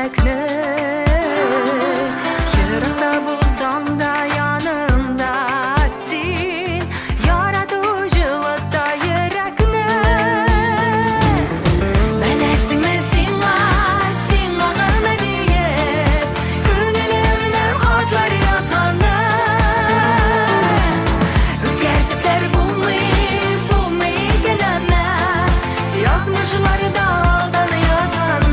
yürekni. Yırakta bulsam da yanımdasin, yaratıcı vatta yürekni. Belesime sen var, sen ağırlı diye gönlümden hatlar yazanı. Özgertipler bulmay geleme, yazmışlar da aldan yazanı.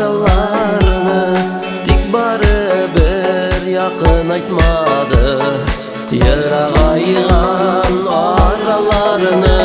aralalarını tik baribir yaqin aytmadi Yiroq aygan aralalarını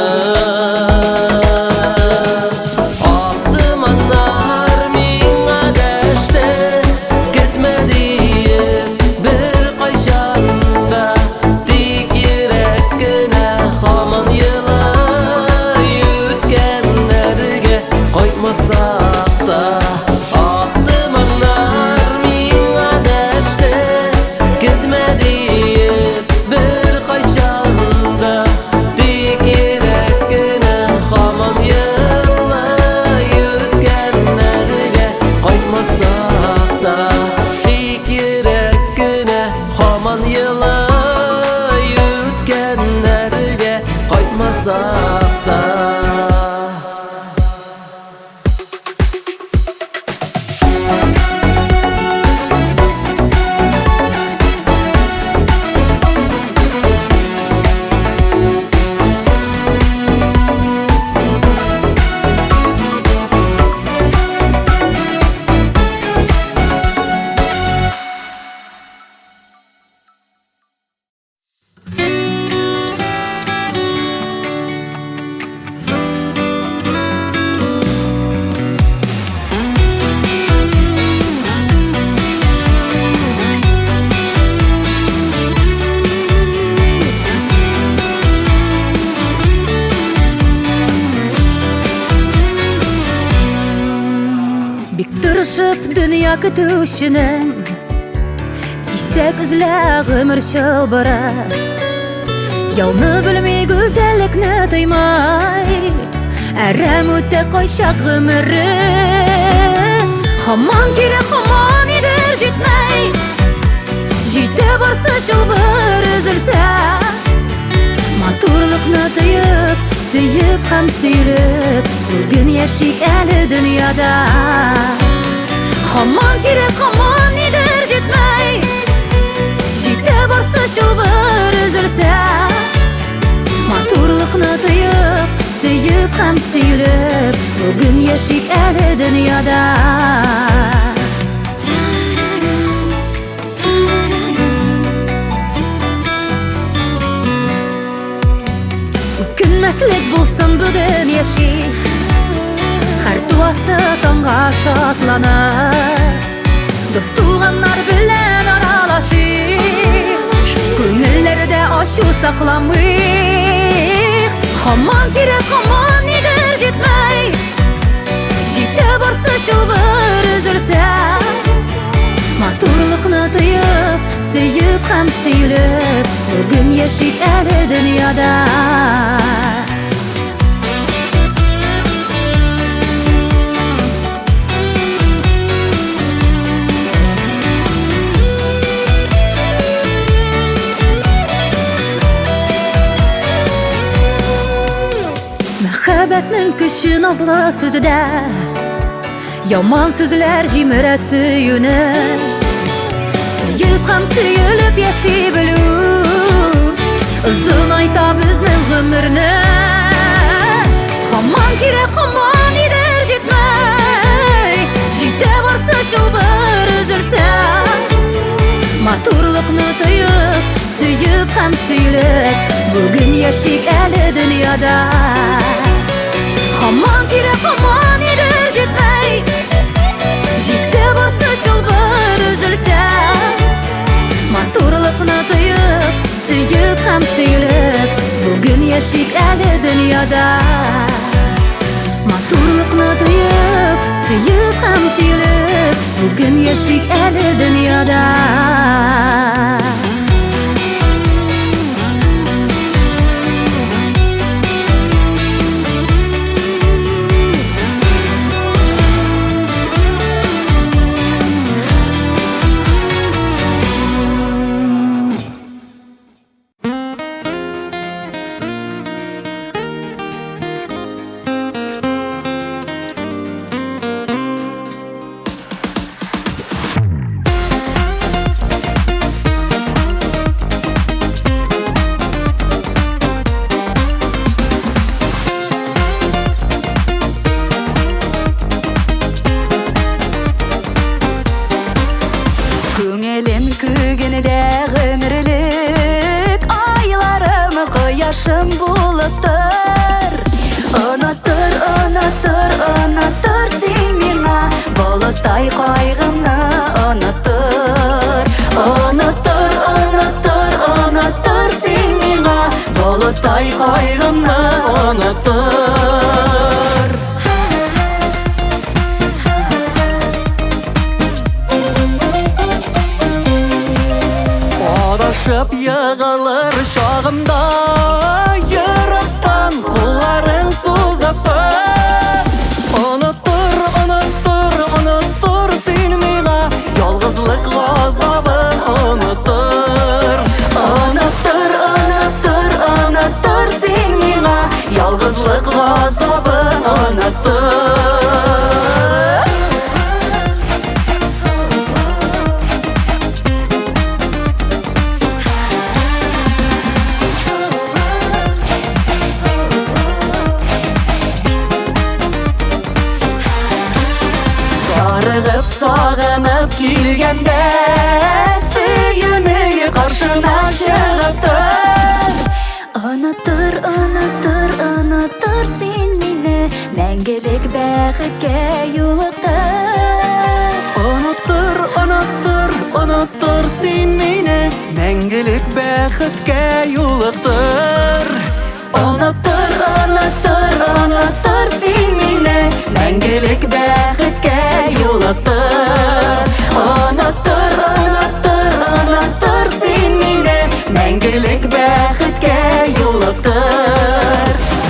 Dünya kütüşünüm Kişsek üzle ömür şılbıra Yolunu bilmey güzellikni duymay Erem öte koyşak ömürü Haman gerek haman eder jetmey Jite barsa şılbır üzülse Maturlukni duyup Suyup ham suyulip Bugün yaşayk eli dünyada Haman gerek haman eder jetmey Jite barsa şılbır üzülse Maturlukni duyup Suyup ham suyulip Bugün yaşayk eli dünyada Künmeslik bulsun bugün yaşayk Her duası tonga şatlanır Dost tuğanlar bilen aralaşır Gönüllerde aşu saklanmayık Haman gerek haman eder jetmey Jite barsa şılbır üzülse Maturlukni duyup Suyup ham suyulip Bugün yaşayk eli dünyada Muhabbetnin küşü nazlı sözüde Yaman sözler jimire suyunu Suyup ham suyulip yaşay bilur Uzun ayta bizning ömürni Haman gerek haman eder jetmey Jite barsa şılbır üzülse Maturlukni duyup Suyup ham suyulip Bugün yaşayk eli dünyada Haman gerek haman eder jetmey Jite barsa şılbır üzülse Maturlukni duyup Suyup ham suyulip Bugün yaşayk eli dünyada Maturlukni duyup Suyup ham suyulip Bugün yaşayk eli dünyada de ömürlük aylarım koyaşım bulutur. Unutur, unutur, unutur sen mine bulutay kaygımı unutur. Unutur, unutur, unutur sen mine bulutay kaygımı unutur. Adaşıp yığılır şağımda Yırıktan kulların suzapır. Unutur, unutur, unutur sen mine yalgızlık gazabı unutur. Unutur, unutur, unutur sen mine yalgızlık gazabı unutur. Sarıgıp sağınıp kilgende Süyünü karşına çıgıptır. Unutur, unutur, unutur sen mine Мәңгілік бәхетке юлықтыр. Unutur, unutur, unutur sen mine Мәңгілік бәхетке юлықтыр. Unutur, unutur, unutur sen mine Мәңгілік бәхетке юлықтыр. Unutur, unutur, unutur sen mine Мәңгілік бәхетке юлықтыр.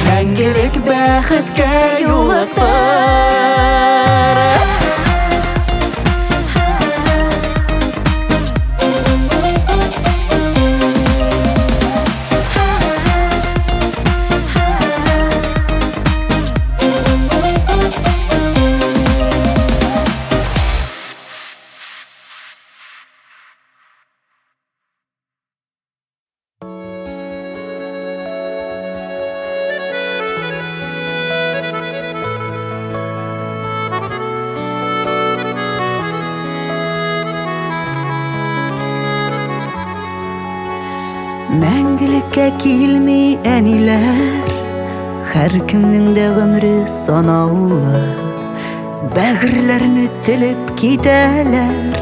Мәңгілік бәхетке юлықтыр. Мәңгілікке келмей әнилер Hər kimнің де ғөмрі санаулы Бәгірлеріні тіліп кетәләр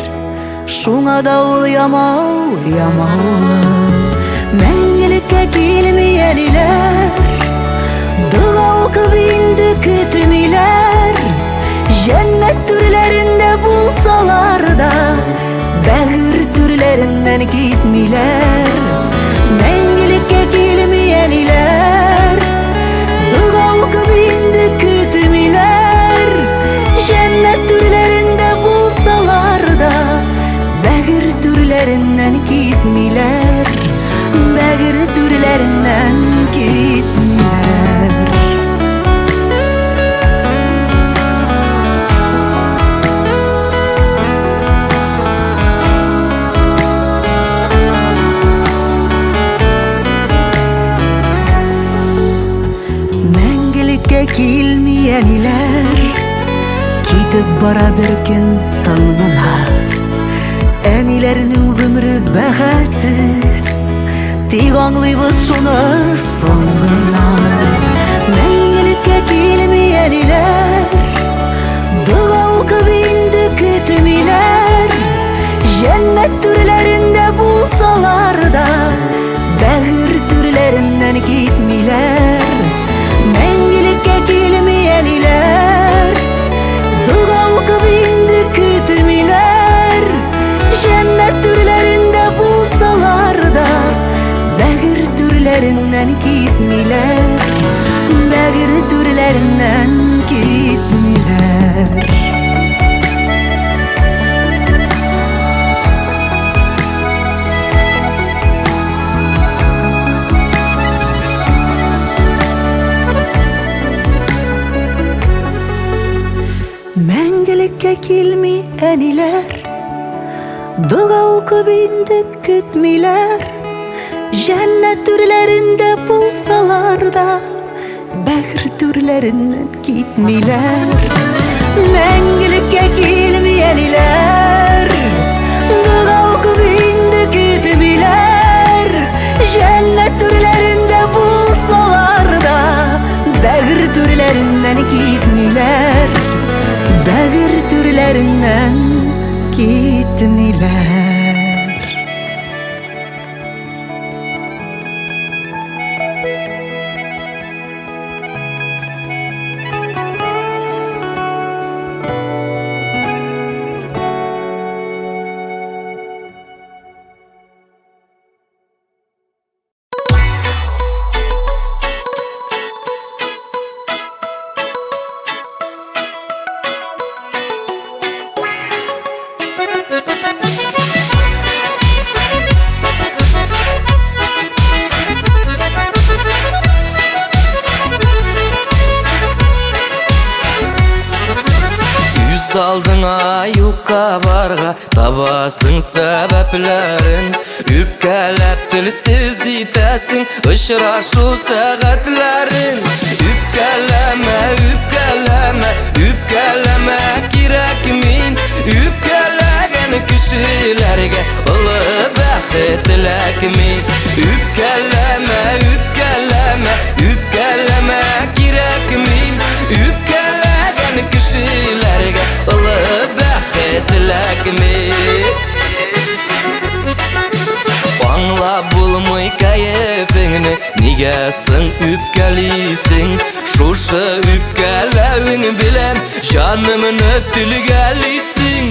Шуңа да ул ямау, ямаулы Мәңгілікке келмей әнилер Дұға оқып инді көтімейлер Жәннәт түрлерінде булсалар да Бәгір түрлерінен кетмейлер Мәңгілікке келмей әнилер Дұға оқып инді көтімейлер Жәннәт түрлерінде болсалар да Бәгір түрлерінен кетмейлер Бәгір түрлерінен кетмейлер Келмей әнилер Кетіп бара бір күн тыңына Әнилерінің ғүмірі бәғәсіз Тек аңлайбыз шуны соңына Мәңгілікке келмей әнилер Дұға оқып инді көтімейлер Жәннәт түрлерінде болсалар да Бәгір түрлерінен кетмейлер Мәңгілікке келмей әнилер Дұға оқып инді көтімейлер Жәннәт түрлерінде болсалар да Бәгір түрлерінен кетмейлер Бәгір түрлерінен кетмейлер Мәңгілікке келмей әнилер Дұға оқып инді көтмейлер Жәннәт түрлерінде болсалар да Бәгір түрлерінен кетмейлер Мәңгілікке келмей әнилер Дұға оқып инді gitmiler. Aldığına yuka barga tabasın sebeplerin Üpkelep dilsiz itesin ışraşu saatlerin Üpkeleme, üpkeleme, üpkeleme kirekmin Üpkelegen kişilerge ılı bəxt dilekmin Üpkeleme, üpkeleme, üpkeleme kirekmin Üpkelegen kişilerge ılı bəxt dilekmin Anla bulmuy keyfini Nigesin üpkelisin Şuşa üpkelevin bilem Canımını tülgelisin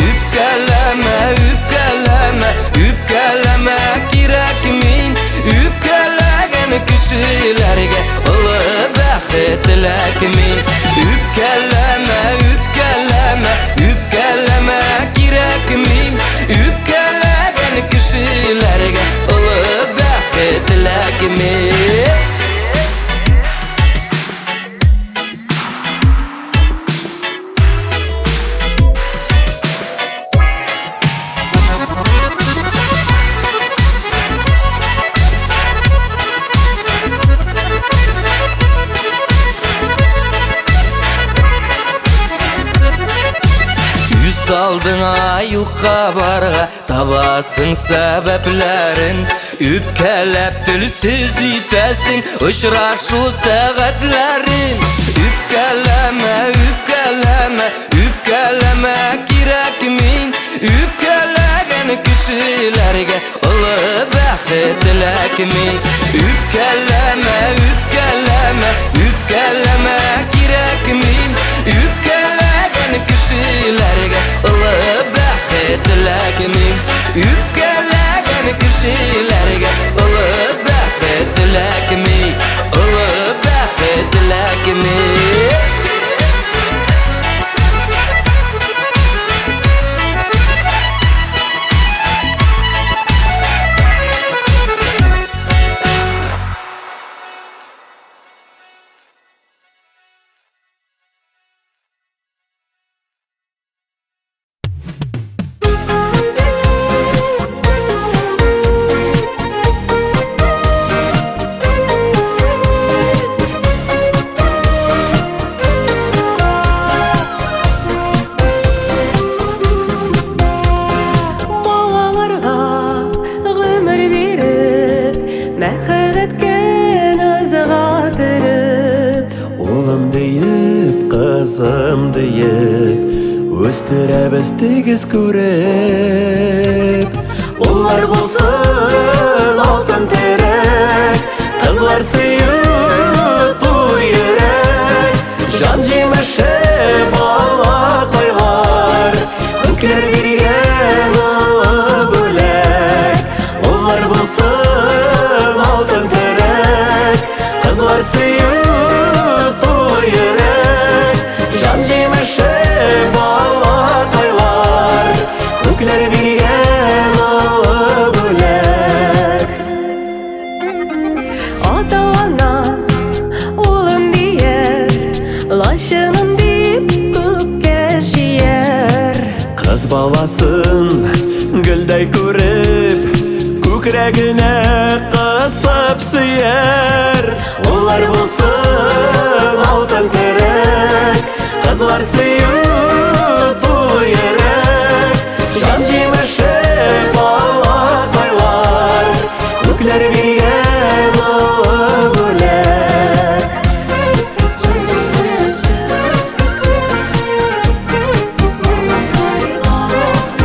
Üpkeleme, üpkeleme, üpkeleme kirekmin Üpkelegen kişilerge ılı bəxt dilekmin Üpkeleme, üpkeleme, üpkeleme kirekmin Üpkelegen kişilerge ılı bəxt dilekmin Aldığına yuka barga tabasın sebeplerin Üpkelep dilsiz itesin ışraşu saatlerin Üpkeleme, üpkeleme, üpkeleme kirekmin Üpkelegen kişilerge ılı bəxt dilekmin Üpkeleme, üpkeleme, üpkeleme kirekmin Üpkelegen kişilerge ılı bəxt dilekmin Üpkelegen kişilerge ılı bəxt dilekmin Ilı bəxt dilekmin Kızım deyip Östürəbіз tegiz көріп Onlar bulsun altın terek Kızlar sıyıp yürek Can cimişi bala koylar Kökler birgen alı bölek Onlar bulsun altın terek Kızlar sıyıp yürek Can cimişi bala koylar Kökler birgen alı bölek Ata-ana oğlum diyer Laşınım deyip kökке şiyer Kız balasın gülday көріп Көкірегіне қысып сүйер Олар болсын алтын терек Қызлар сүйіп ерек Жан жеміші бала қойлар Көклер берген ұлы бөлек Жан жеміші бала қойлар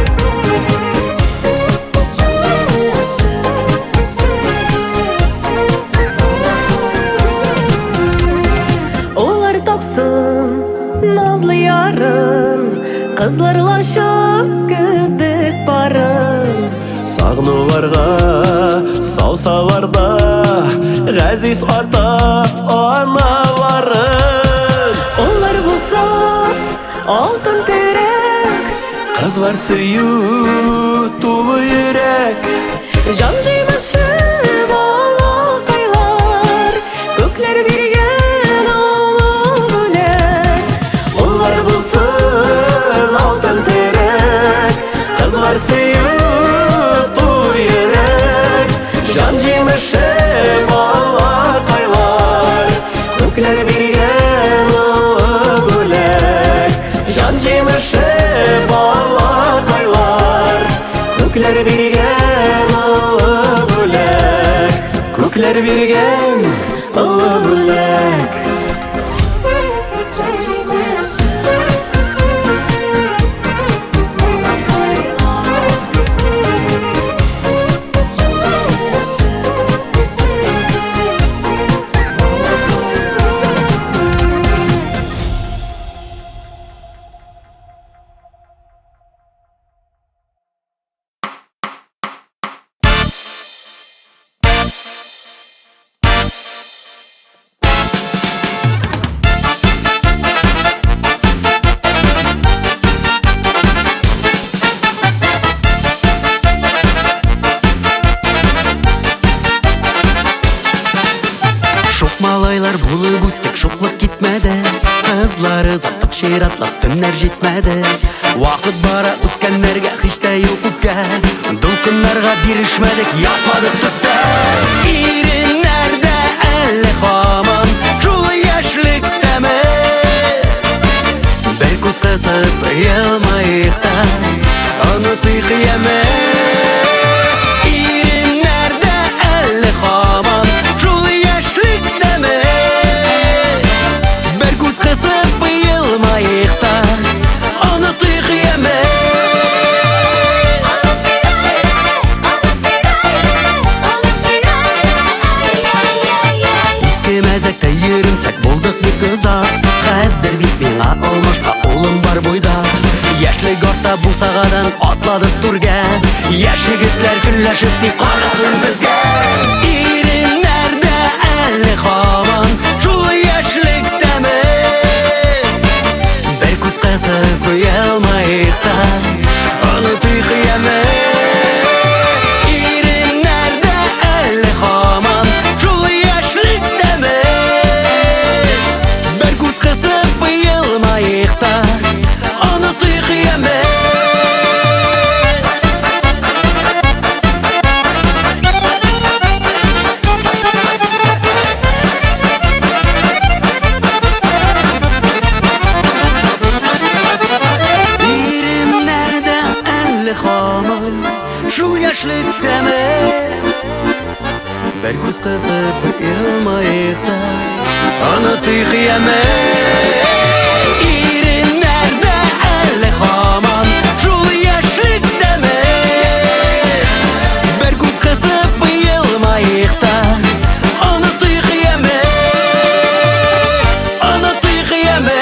Кызларлашып кебек барын Сагынуларга саусаларда Газиз ата-аналарын Олар булса алтын терек Кызлар сөю тулы йөрәк Жан җыймышы балакайлар Күкләр биргән олы бүләк Олар булсын алтын терек Кызлар сөю тулы йөрәк Жан җимеше балакайлар Күкләр биргән олы бүләк Жан җимеше балакайлар Күкләр биргән олы бүләк Күкләр биргән олы бүләк Малайлар булып үстек, шуклык китмәде. Кызлары заттык шер атлап төннәр җитмәде. Вакыт бара үткәннәргә һич тә юк үпкә. Дулкыннарга бирешмәдек, ятмадык төптә. Иреннәрдә әле һаман шул яшьлектәме. Бер күз кысып елмаек та, онытыйк кыямәт. Иреннәрдә әле һаман шул яшьлектәме. Бер күз кысып елмаек та, онытыйк кыямәт. Мәзәктә йөрүмсәк булдык бик озак. Хәзер бит миңа алмашка улым бар буйда. Яшьлек артта бусагадан атладык түргә. Яшь егетләр көнләшеп тик карасын безгә. Иреннәрдә әле һаман шул яшьлектәме. Бер күз кысып елмаек та, онытыйк кыямәт. Иреннәрдә әле һаман шул яшьлектәме. Бер күз кысып елмаек та, онытыйк кыямәт. Иреннәрдә әле һаман шул яшьлектәме. Бер күз кысып елмаек та, онытыйк кыямәт. Иреннәрдә әле һаман шул яшьлектәме. Бер күз кысып елмаек та, онытыйк кыямәт. Онытыйк кыямәт.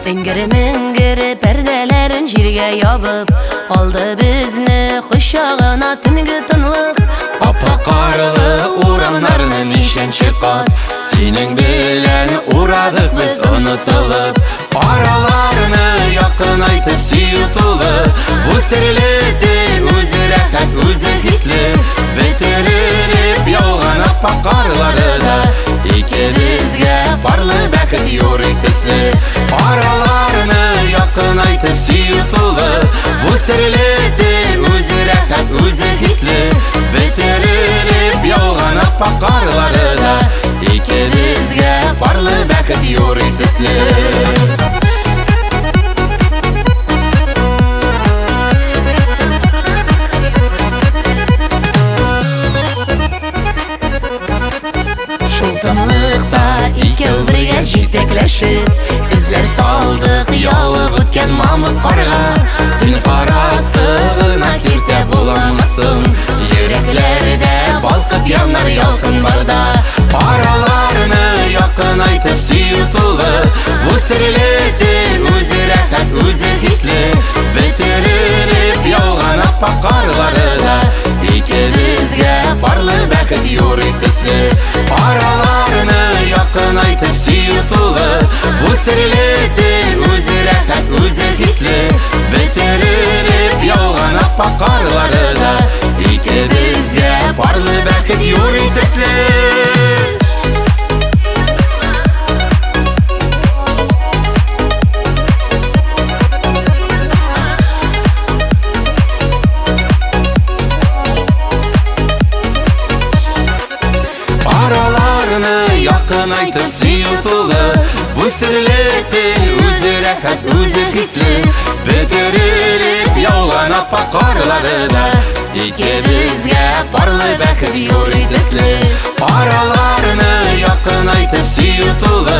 Эңгере-меңгере пәрдәләрен җиргә ябып, алды безне кочагына төнге тынлык. Ап-ак карлы урамнарны нишәнче кат Синең белән урадык без онытылып. Араларны якынайтып сөю тулы. Бу серлете үзе рәхәт, үзе хисле. Бетерелеп яуган ап-ак карлары да икебезгә барлы бәхет юрый төсле. Араларны якынайтып сөю тулы. Бу серлете үзе рәхәт, үзе хисле. Бетерелеп appak karları da İkimizge barlı bəxit yuri tüslü Şultınlıqta ikev birge jitekleşip İzler saldık yalıb ötken mamık karga Tün qarasığına kirte bulamısın Yüreklerde balkıp yanar yalkın barda Paralarını yakın aytıp suyutulu Bu sirleti özü rahat özü hisli Bitirilip yağan appak karları da İkimizge barlı bəxit yuri tüslü Paralarını yakın aytıp suyutulu Bu sirleti özü rahat özü hisli Bitirilip yağan appak karları da İkimizge barlı bəxit yuri tüslü Yakın aytıp suyutulu Bu sirletin özü rahat özü hisli Bitirilip yağan appak karları da İkimizge barlı bəxit yuri tüslü Paralarını yakın aytıp suyutulu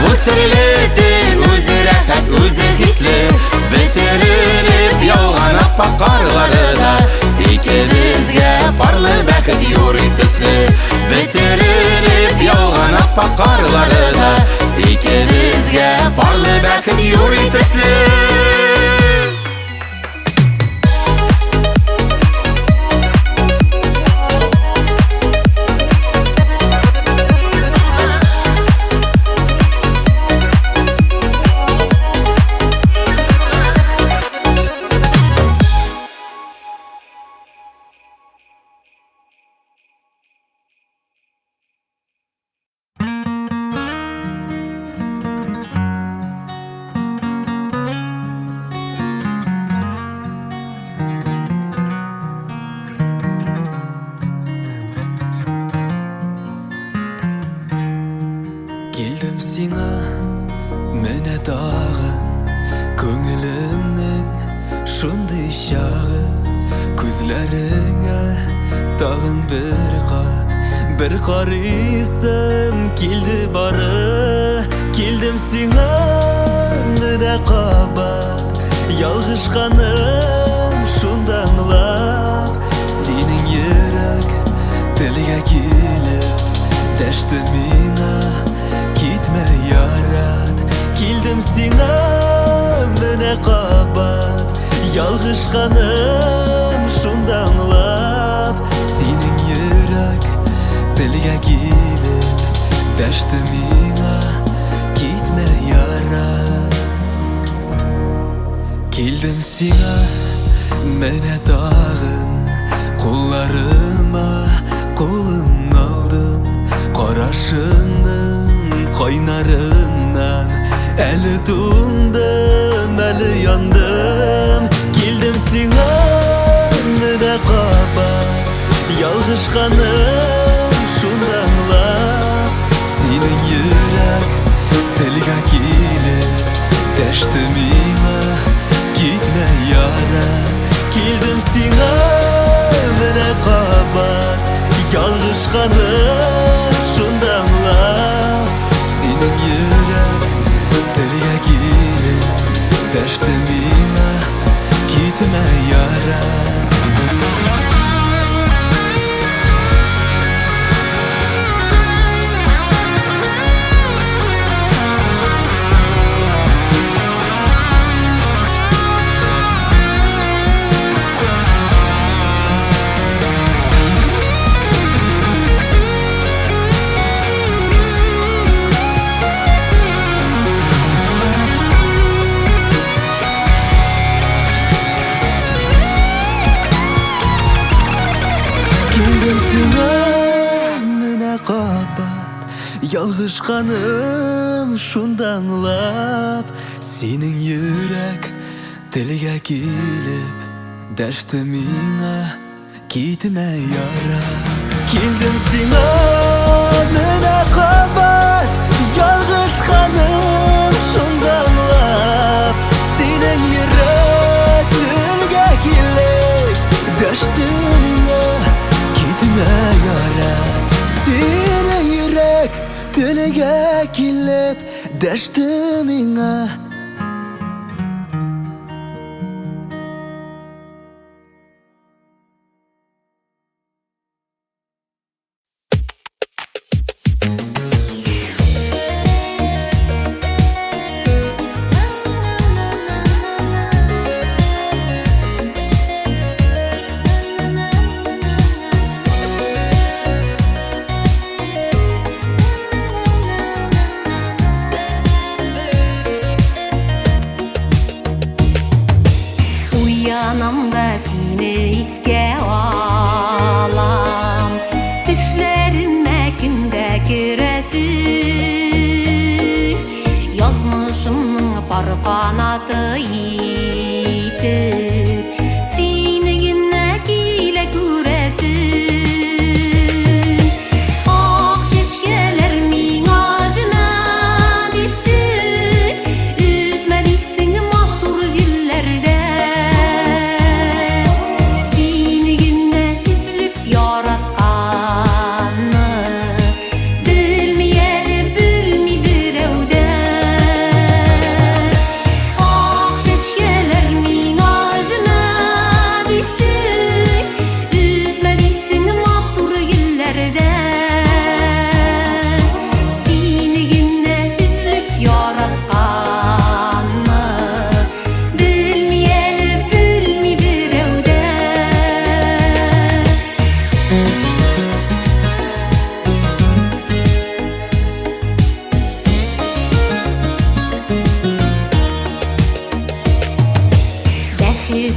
Bu sirletin özü rahat özü hisli Bitirilip yağan appak karları da İkimizge barlı bəxit yuri tüslü Bitirilip yağan appak karları da İkimizge barlı bəxit yuri tüslü Келдім сиңа менә тағын Көңілімнің шундый шағы Күзләріңә тағын бір қарисым келді бары Келдім сиңа менә қабат Ялғышқаным шунда аңлап Сенің йөрәк телгә килеп Дәшті миңа Gitme yarat Келдім сиңа менә қабат Ялғышқаным шунда аңлап Сенің йөрәк телгә килеп Дәшті миңа Gitme ярат Келдім сиңа менә тағын Қолларыма қолын алдым Қарашыңның Qaynarından Әлі туңдым, әлі яндым Келдім сиңа менә қабат Ялғышқаным шуны аңлап Сенің йөрәк телгә килеп Дәшті миңа Gitme ярат Келдім сиңа менә қабат Ялғышқаным шуны аңлап Сенің йөрәк телгә килеп Дәшті миңа Gitme ярат Ялғышқаным шунда аңлап Сенің йөрәк телгә килеп Дәшті миңа Gitme ярат Kildim sina nene kabat Yalgışkanım şundanlap Senin yürek dilge kilip Deştimine gitme yarat Senin yürek dilge kilip Deştimine Uyanamda seni iske alam Düşlerime günde giresin Yazmışımın par kanatı yitip Seni yine gile göresin Ak şeşkeler min ağzıma desin Üzme desin mahtur güllerde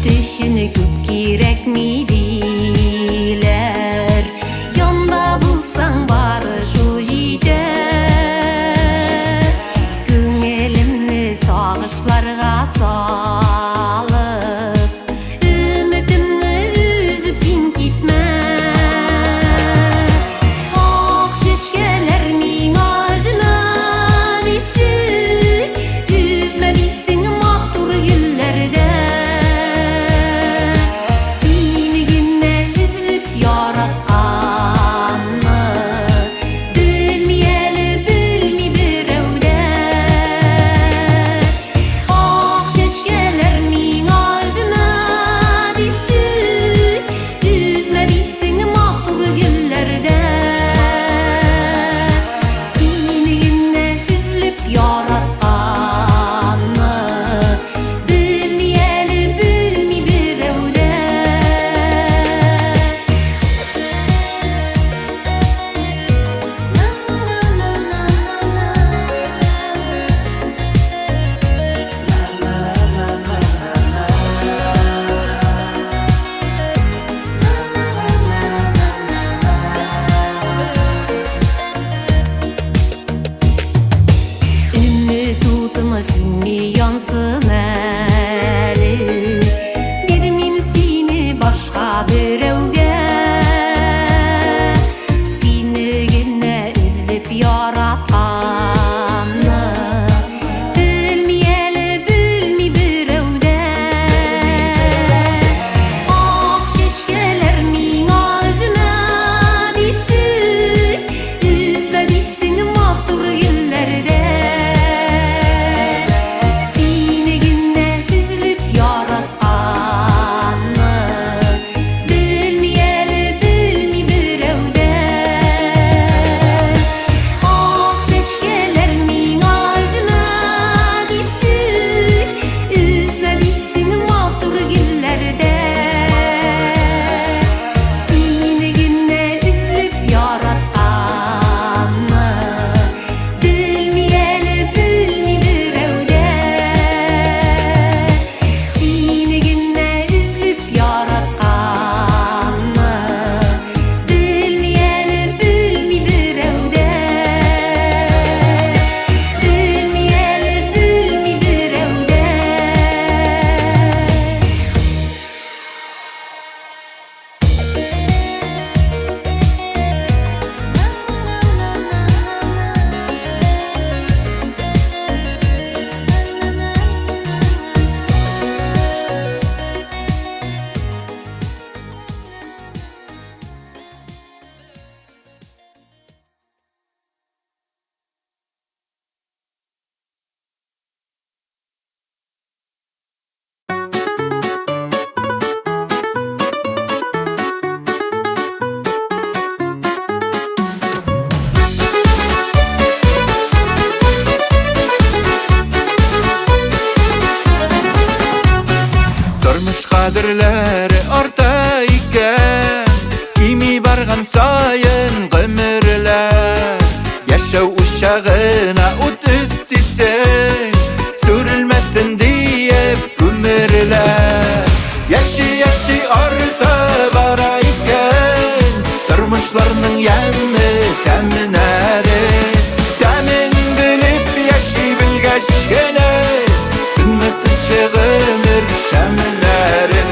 Düşünü küp gerek mi diler Yanda bulsan barı şu jider Göngelimni sağışlarga salıp Ümitimni üzüp sin gitme Ak şeşkeler min ağzına desin Üzme desin mahtur güllerde Seni Yaşa uşağına ut üstüsen sürülmesin diye kümerler. Yaşı orta barayken turmuşlarının yemi temineri. Temin bilip yaşı bilgeçkene sünmesin çığımır şemlerin.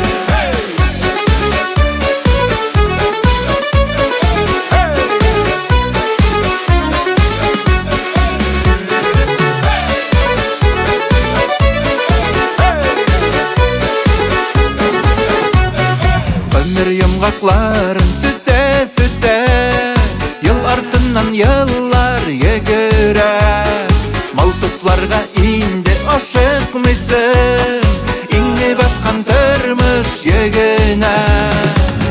Yumgakların süte yıl ardından yıllar yegire. Maltıplarga indi aşık mısın? İnni baskan turmuş yegine.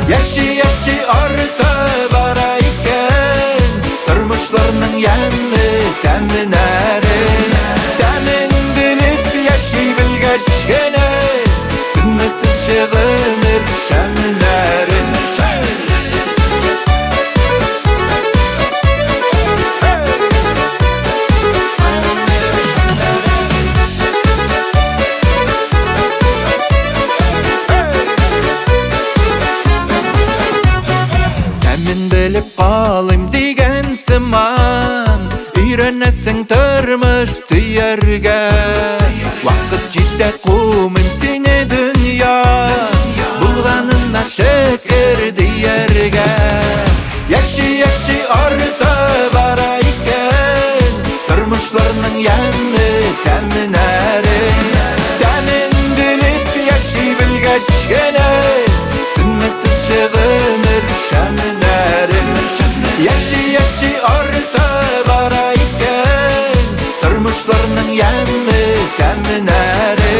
Yaşı orta barayken turmuşlarının yemi temineri. Temin bilip yaşı bilgeçkene sünmesin çığımır şemlerin. Temin bilip kalayım digen zaman üyrenesin turmuş süyerge. Vakit cidde kumin seni dünya bulganına şeker diyerge. Yaşı orta barayken turmuşlarının yemi temineri. Temin bilip yaşı bilgeçkene sünmesin çığımır şemlerin. Yaşı orta barayken turmuşlarının yemi temineri.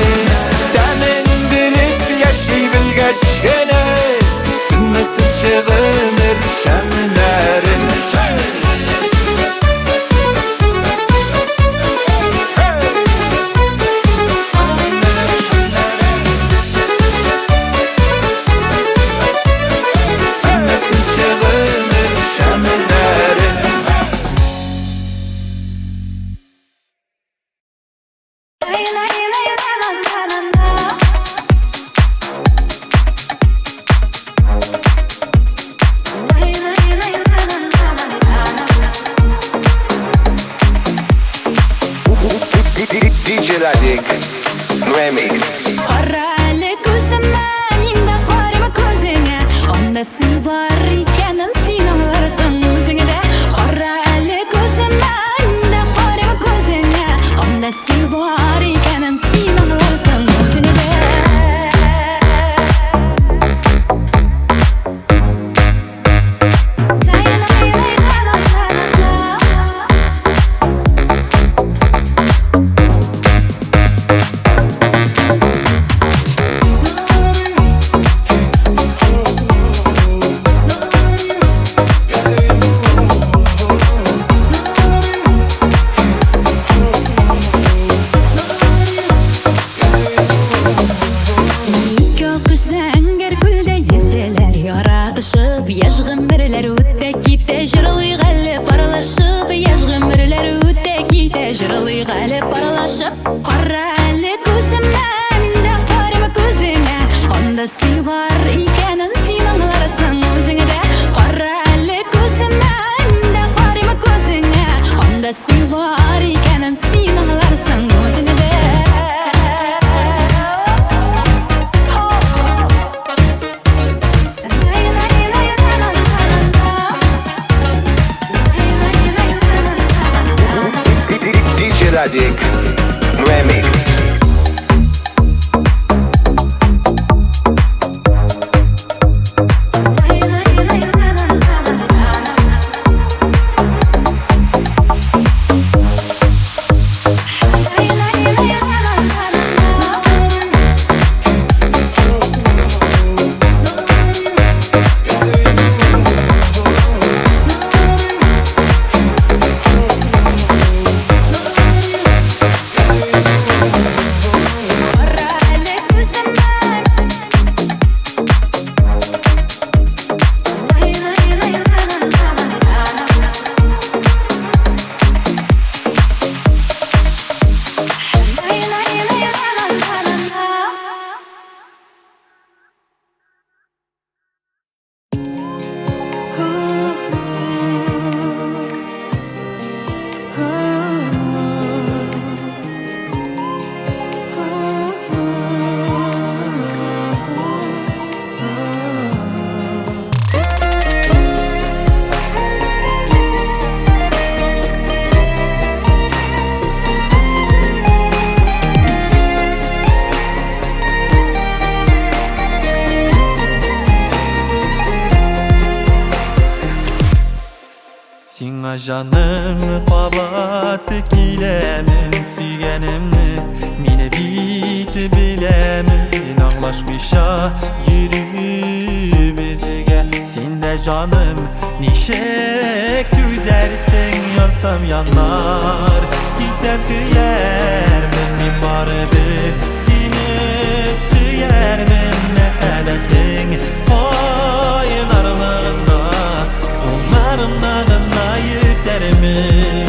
Temin bilip yaşı bilgeçkene sünmesin çığımır şemlerin. Sünmesin çığımır şemlerin. DJ Radik Remix. Qarali ko'zimni endi qarama ko'zingga. Onda sen var ekanim sen anglarsan o'zingda. Qarali ko'zimni endi qarama ko'zingga. Onda sen var ekanim sen anglarsan o'zingda. Яш гомерләр үтә китә, җырлый галеп аралашып. Яш гомерләр үтә китә, җырлый галеп аралашып. Кара әле күземә, миндә карама күземә. Анда син бар икәнен син аңларсың үзеңдә. Кара әле күземә, миндә карама күзеңә. Анда син бар икәнен син аңларсың үзеңдә. DJ Radik Remix. Canım kabat kilemin süygenimni Mine biti bilemin Anlaşmışa yürü bizige Sinde canım nişek düzersin Yansam yanar Gizem tüyer min bari bir Seni süyer min mehaletin Koyun aralığında Kollarımdan yüklerimin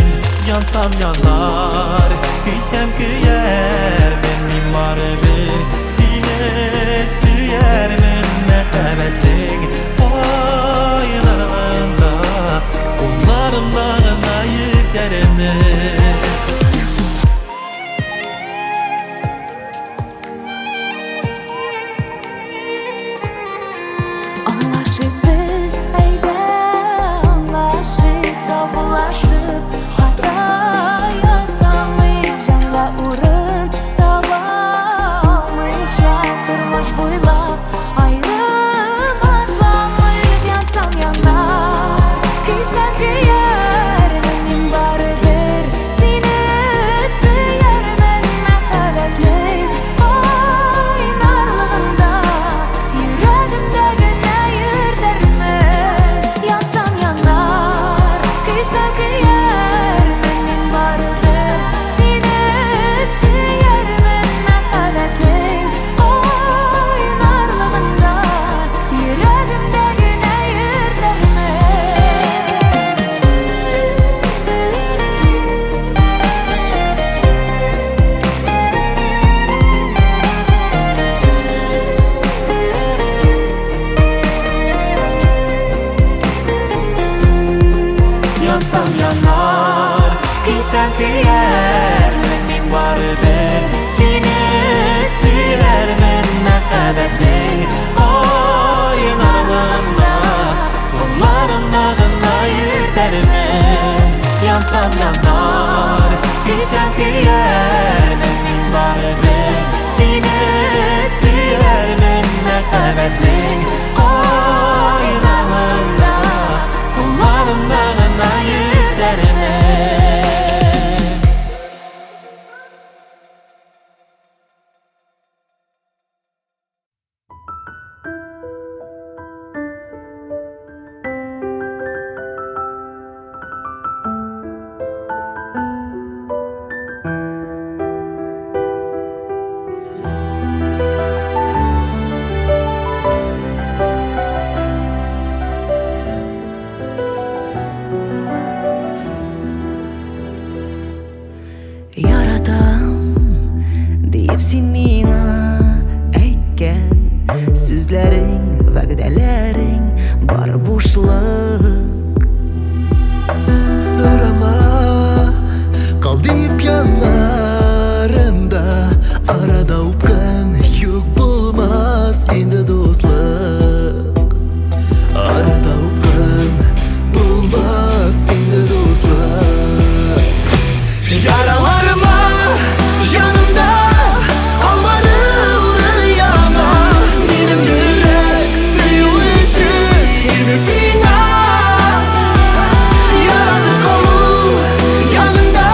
Yansam yanar Gizem tüyer min bari bir Seni süyer min mehaletin Koyun aralığında Kollarımdan yüklerimin Anlaşıp biz eyde anlaşıp sabırlaşıp Hatta yasamayacağımla urun Tabamayacağım tırmış boylap Ayrım atlamayıp yansam yanar Kıysan kıyar benim bari bir Seni süyer ben mehebetlik Oynarlığında Yüreğimde güne yürdermen Yansam yanar Kıysan kıyar benim bari bir Seni süyer ben mehebetlik Oynarlığında Yüreğimde güne yürdermen Yansam yanar Kıysan kıyar Min bari bir Seni süyer men mehebetlik Koyun aralığında Kollarımda yürdermen Yansam yanar Kıysan kıyar Min bari bir Seni süyer men mehebetlik Koyun aralığında Kollarımda yürdermen Yaradam deyip sen mina aytgan Sözlerin, va'dalaring bar boşluk Sırama Kal deyip yanlarımda Arada upkan yük bulmaz Endi dostluk Arada upkan bulmaz Endi dostluk Yaralarıma yanımda Kalmadı uğrun yana Benim yürek suyuşu yine sina Yaradı kolu yanında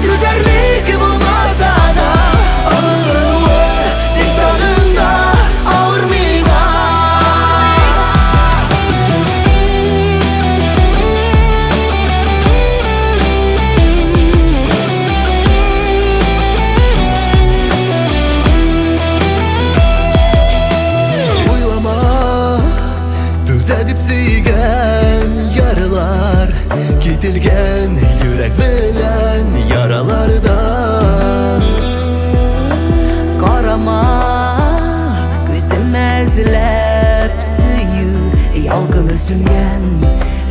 Güzellik bulmasa da Ağırlığı dik dalında ağır mina Düzedip suygan yaralar Ketilgen yürek bilen yaralardan Qarama Gözüm əzləb suyu Yalqını süngen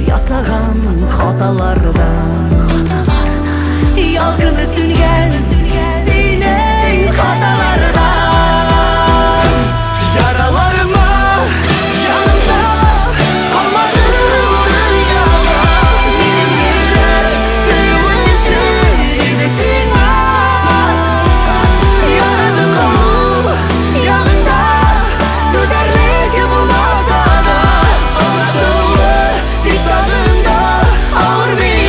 Yasağan xatalardan Yalqını süngen Seni xatalardan Yaralarıma yanımda Kalmadı uğrun yana Benim yürek suyuşu yine sina Yaradı kol yanında Güzellik bulmasa da Ağırlığı dik dalında ağır mina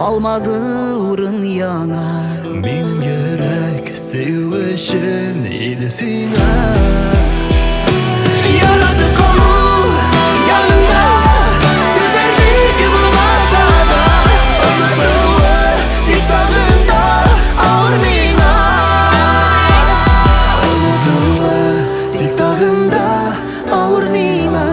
Kalmadı urun yana. Benim yürek sevişin iyisine. Yaradık onu yanında. Güzellik bulmasa da unutulur dik bağında ağır mina. Unutulur dik bağında ağır mina.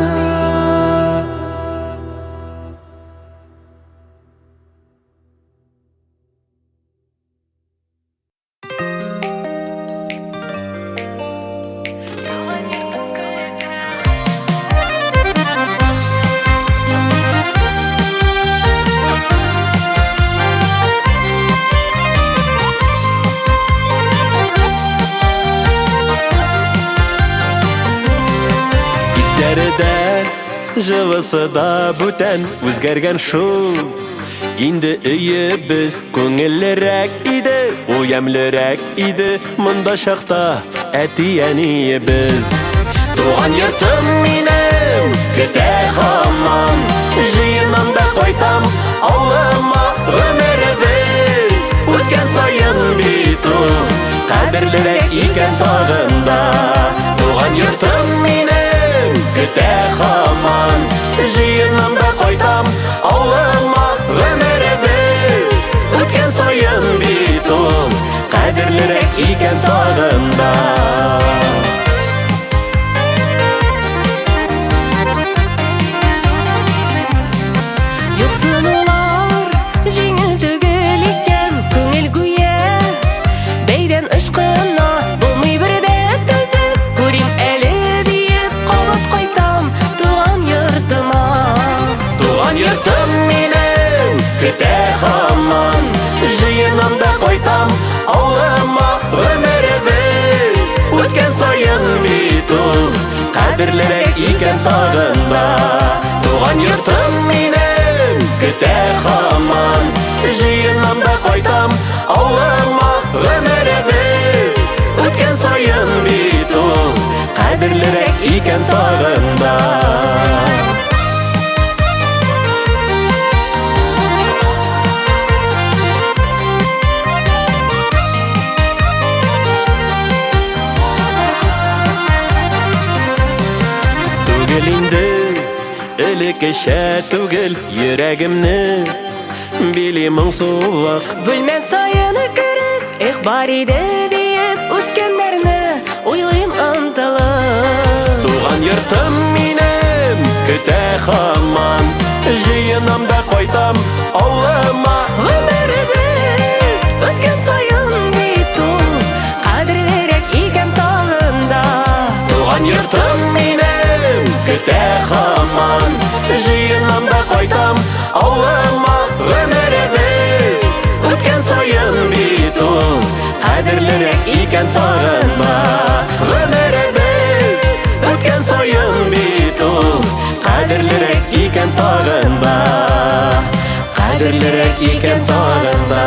Истәрдә җылысы да бүтән үзгәргән шул. Инде өебез күңеллерәк иде, уямлырак иде монда чакта әти-әниебез. Туган йортым минем көтә һаман, җыенам да кайтам авылыма. Гомеребез үткән саен бит ул кадерлерәк икән тагында. Туган йортым минем көтә һаман, җыенам да кайтам авылыма. Гомеребез үткән саен бит ул кадерлерәк икән тагында. Юксынлар җиңел түгел икән, күңел гүя бәйдән ышкына булмый бердә төзеп. Күрим әле диеп калып кайтам туган йортыма. Туган йортым минем көтә һаман, җыенам да кайтам авылыма. Гомеребез үткән саен бит ул кадерлерәк икән тагында. Туган йортым минем көтә һаман, җыенам да кайтам авылыма. Гомеребез үткән саен бит ул кадерлерәк икән тагында. Түгел инде элеккечә түгел йөрәгемне били моңсулык. Бүлмән саены кереп, эх бар иде диеп үткәннәрне уйлыйм ынтылып. Туган йортым минем көтә һаман, җыенам да кайтам авылыма. Гомеребез үткән саен бит ул кадерлерәк икән тагында. Туган йортым минем көтә һаман, җыенам да кайтам авылыма. Гомеребез үткән саен бит ул кадерлерәк икән тагында. Гомеребез үткән саен бит ул кадерлерәк икән тагында. Кадерлерәк икән тагында.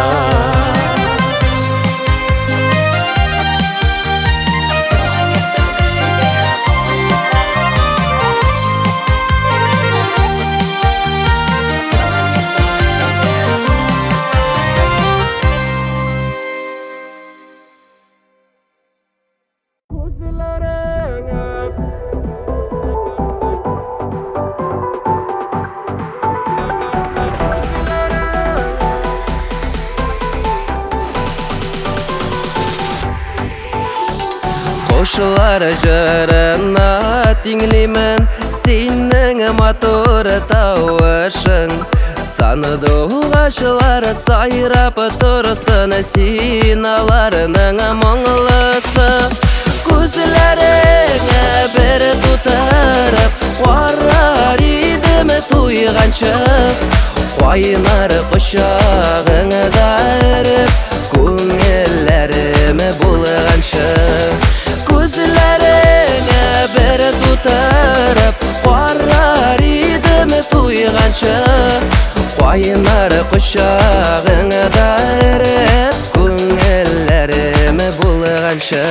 Кошылар жырына тиңлимен синең матур тавышың. Саныды угачылар сайрап торсын, син аларның моңлысы. Күзләреңә бер тутырып карар идем туйганчы. Кайнар кочагыңда эреп күңелләрем булганчы. Күзләреңә бер тутырып карар идем туйганчы. Кайнар кочагыңда эреп күңелләрем булганчы.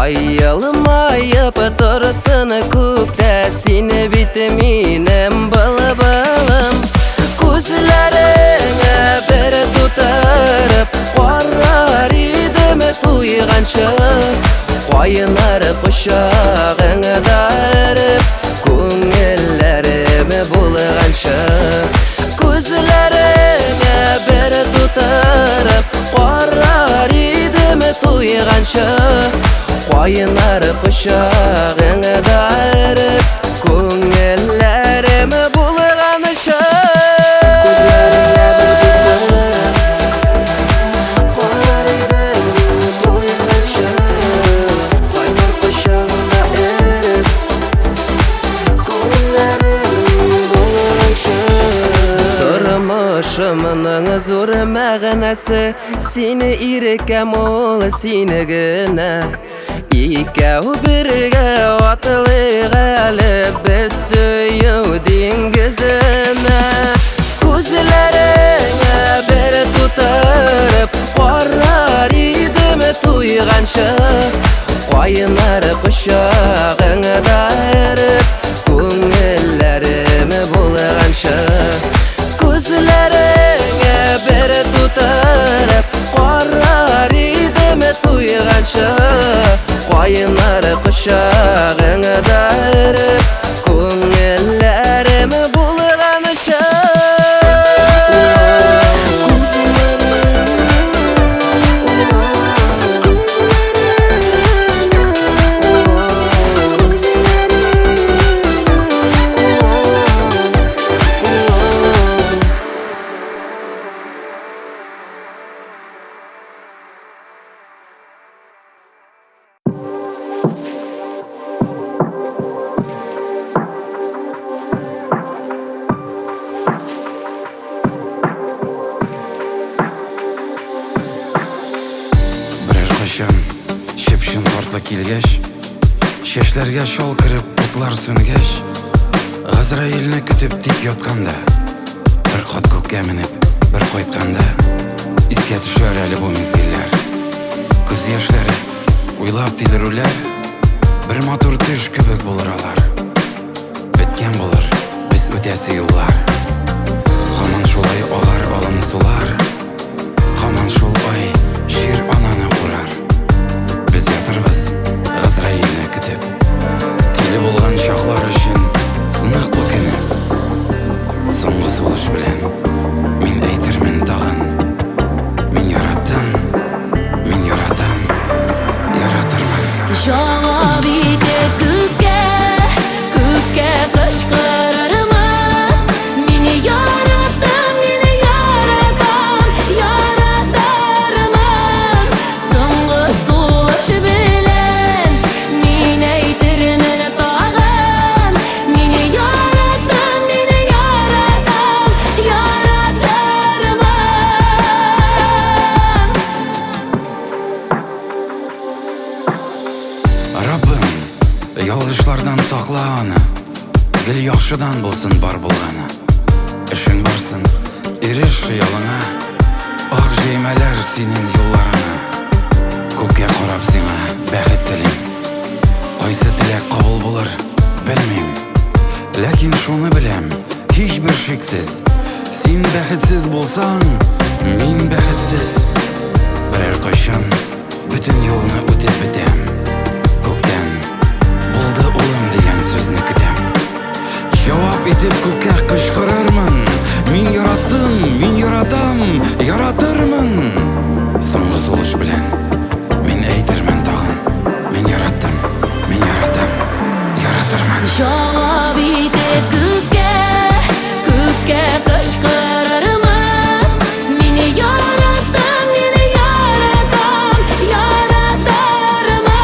Ayılmayıp dursun kökte seni bitminim bıl-bılım Gözlerine bir tutarıp Qarar idim tuyğancha Qaynar quşağına darıp Көңілләріме bulğancha Gözlerine bir tutarıp Qarar idim tuyğancha Qaynar quşağına darıp Көңілләріме bulğancha Turmuşumның zor мәгънәсе Сине иркәм ул сине генә Икәү бергә атлыйк әле без сөю диңгезенә Күзләреңә бер тутырып Карар идем туйганчы Кайнар кочагыңа дарып Күңелләреме булганчы Gözlerine bir tutarıp Qarar idim tuyğancha Qaynar quşağına darıp Көңілләріме bulğancha Шепшін қортлы келгеш Шешлерге шол кіріп бұтлар сүнгеш Ғазраилні күтіп тик йотканда Бір қот көкке мініп, бір қойтқанда Иске түшөр әлі бұл мезгіллер Күз ешлері, уйлап тилірулер Бір матур түш көбік болыр алар Біткен болыр, біз өтесі юллар Қаман шулай оғар балын сулар Қаман шулай шир ананы құрар Biz yatırбыз Ғазраилні күтіп Тилі болған шақлар үшін Нақ өкініп Соңғы сулыш білен Мен әйтірмін тағын Мен яраттым Мен яратам Яратырмын Жауап итеп күкке кышкырырмын Мені яраттың, мені яратам Яратырмын Соңғы сулыш белен Мен әйтермен тағын Мені яраттың, мені яратам Яратырмын Раббым, ялгышлардан сақла аны Гел яхшыдан болсын бар болғаны Ішің барсын, ереш қиялыңа Ақ жеймәләр сенің юлларыңа Көкке қарап сиңа бәхет тілейм Қайсы тілек қабыл болыр, білмейм Ләкин шуны білем, һич бір шексіз Сен бәхетсіз болсаң, мен бәхетсіз Бірер қайшан, бүтін юлны өтеп бітем Көктен, болды улым деген сөзні күтем Жауап етіп көкке кышкырырмын Мен яраттым, мен яратам, яратырмын Соңғы сулыш білен Мен әйтермен тағын Мен яраттым, мен яратам, яратырмын Жауап итеп күкке кышкырырмын Мені яраттың, мені яратам Яратырмын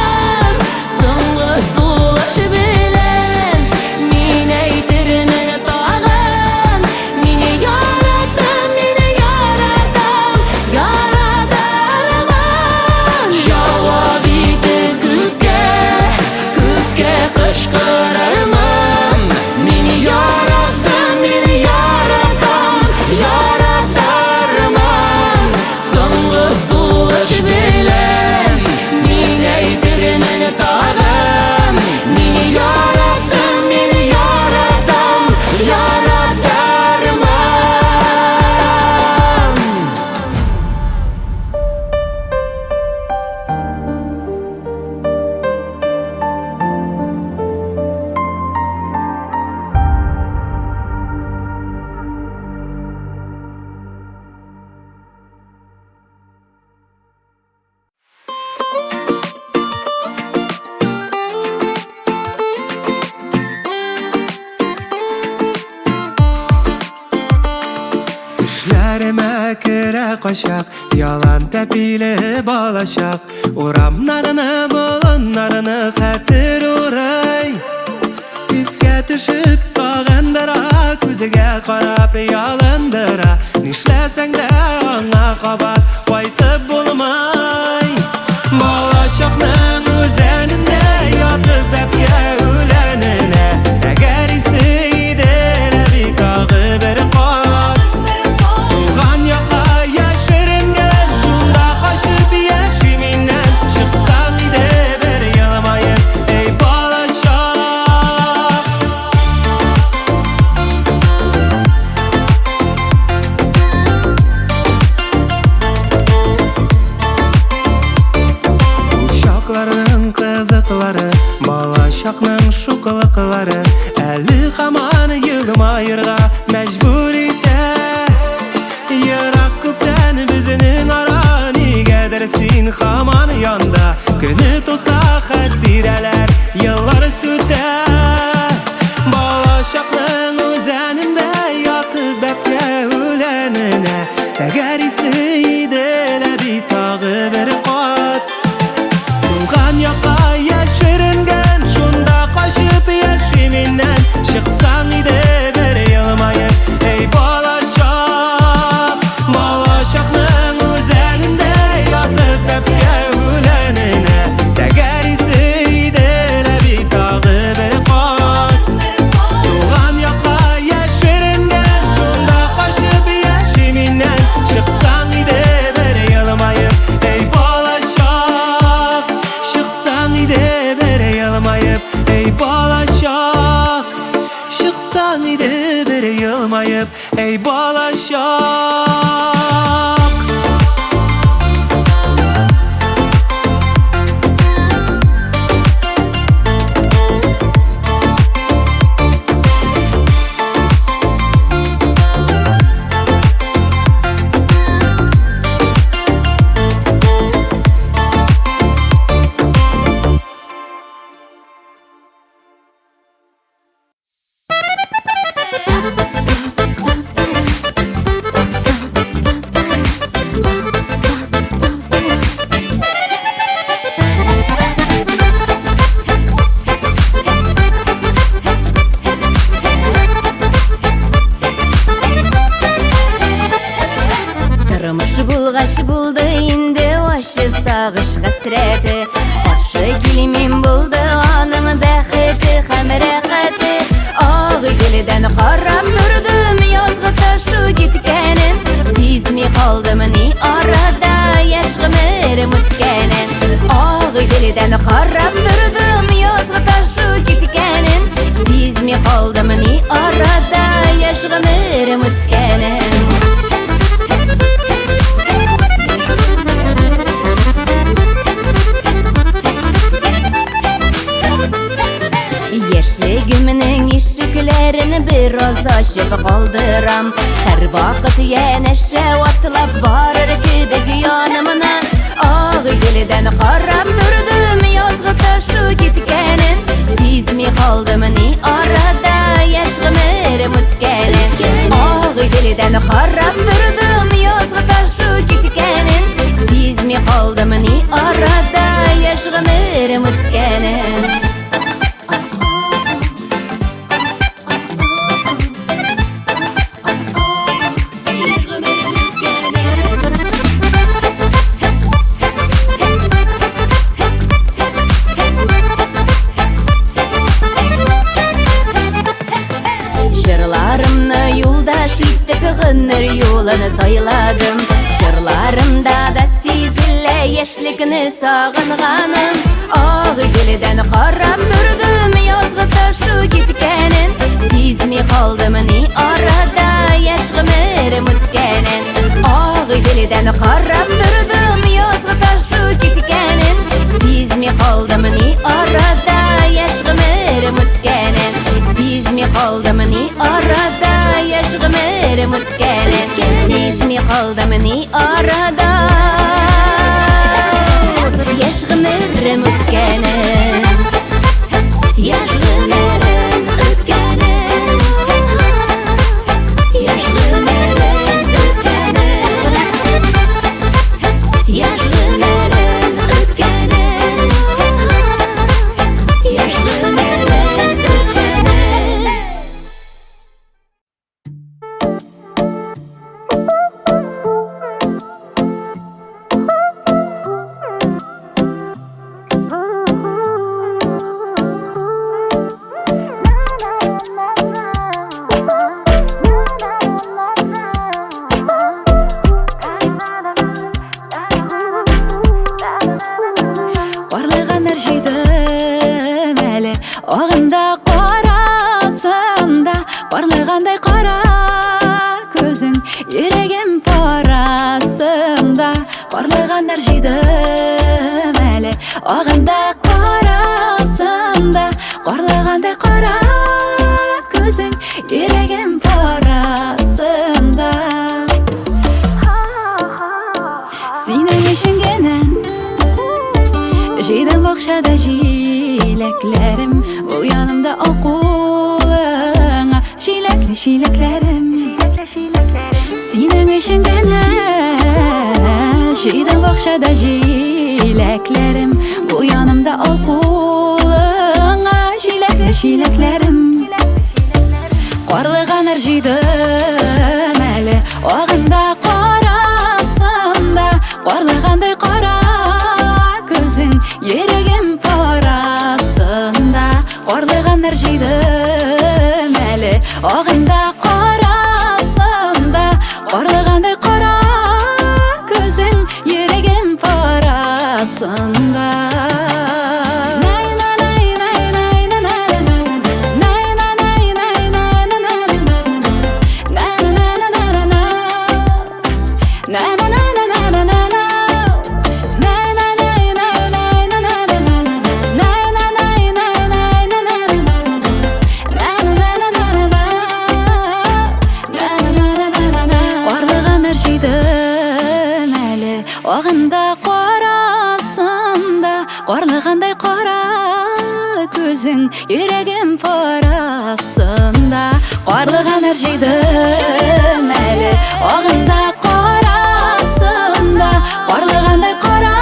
Соңғы сулыш белен Мен әйтермен тағын Мені яраттың, мені яратам Яратырмын Жауап итеп күкке кышкырырмын bire koşak Yalan tepili balaşak Uramlarını bulunlarını Xatir uray Isga düşüp sağındıra Ko'ziga qarab yalandıra Nishlasang da ona qabat Qaytib bo'lmay Balaşakning o'zanida Yotib bapga o'lanina Agar isida bir tog'i bir qot To'lg'an yoqa yashiringan Shunda qochib yashimindan Chiqsang edi bir yilmayib Ey balaşak Uşaqlarning qiziqlari Balaşakning shu qiliqlari Әлі hamon yilmayirga majbur ete Yiroq ko'pdan bizning aro Negadir sen hamon yonda Kuni to'sa xatiralar Yillar sudda Balaşakning o'zanida Yotib bapga o'lanina Agar isida bir tog'i bir qot To'lg'an yoqa yashiringan Shunda qochib yashimindan Chiqsang edi bir yilmayib Ey balaşak Balaşakning o'zanida Yotib bapga o'lanina Agar isida bir tog'i bir qot To'lg'an yoqa yashiringan Shunda qochib yashimindan Chiqsang edi bir yilmayib Ey balaşak Chiqsang edi bir yilmayib Ey balaşak Chiqsang edi bir yilmayib Ey balaşak Turmush bulg'ash bo'ldi endi Oshi sag'ish hasrati Qarshi kelmin bo'ldi oning baxti ham rohati Og' dilidan qarab turdim Yozg'i tashu ketganin Sezmay qoldimni orada Yashqimirim o'tganin Og' dilidan qarab turdim Yozg'i tashu ketganin Sezmay qoldimni orada Yashqimirim o'tganin Yoshligimning eshiklarini biroz ochib qoldiram Har vaqt yana shavotlab borar kibik yonimdan Og' dilidan qarab turdim Yozg'i tashu ketganin Sezmay qoldimni orada Yashqimirim o'tganin Og' dilidan qarab turdim Yozg'i tashu ketganin Sezmay qoldimni orada Yashqimirim o'tganin Shirlarimni yo'ldosh etib g'umr yo'lini soyladim Shirlarimda da sezila yoshlikni sog'inganim Og' dilidan qarab turdim Yozg'i tashu ketganin Sezmay qoldimni orada Yashqimirim o'tganin Og' dilidan qarab turdim Yozg'i tashu ketganin Sezmay qoldimni orada Yashqimirim o'tganin Sezmay qoldimni orada Yashqimirim o'tganin Sezmay qoldimni orada Yashqimirim o'tganin Yashqimirim o'tganin Yashqimirim o'tganin Ағында қарасында барлығандай қара көзің, ерегім парасында барлығандар жидым әлі. Ағында қарасында барлығандай қара көзің, ерегім парасында. Сенің ішінгенін жидым бақшада жилеклерім, бұл янымда оқулыңа жилеклі жилеклерім. Сенің ішінгенін жидым бақшада жилеклерім, бұл янымда оқулыңа жилеклі жилеклерім. Қарлығанар жидым әлі. Ағында қарасында қарлығандай қара көзің, ерегім парасында қарлығанар жидым әлі. Ағында қарасында қарлығандай қара көзің, ерегім парасында. Ағында қарасында қарлығандай қара көзің, ерегім парасында қарлығанар жидым әлі. Ағында қарасында қарлығандай қара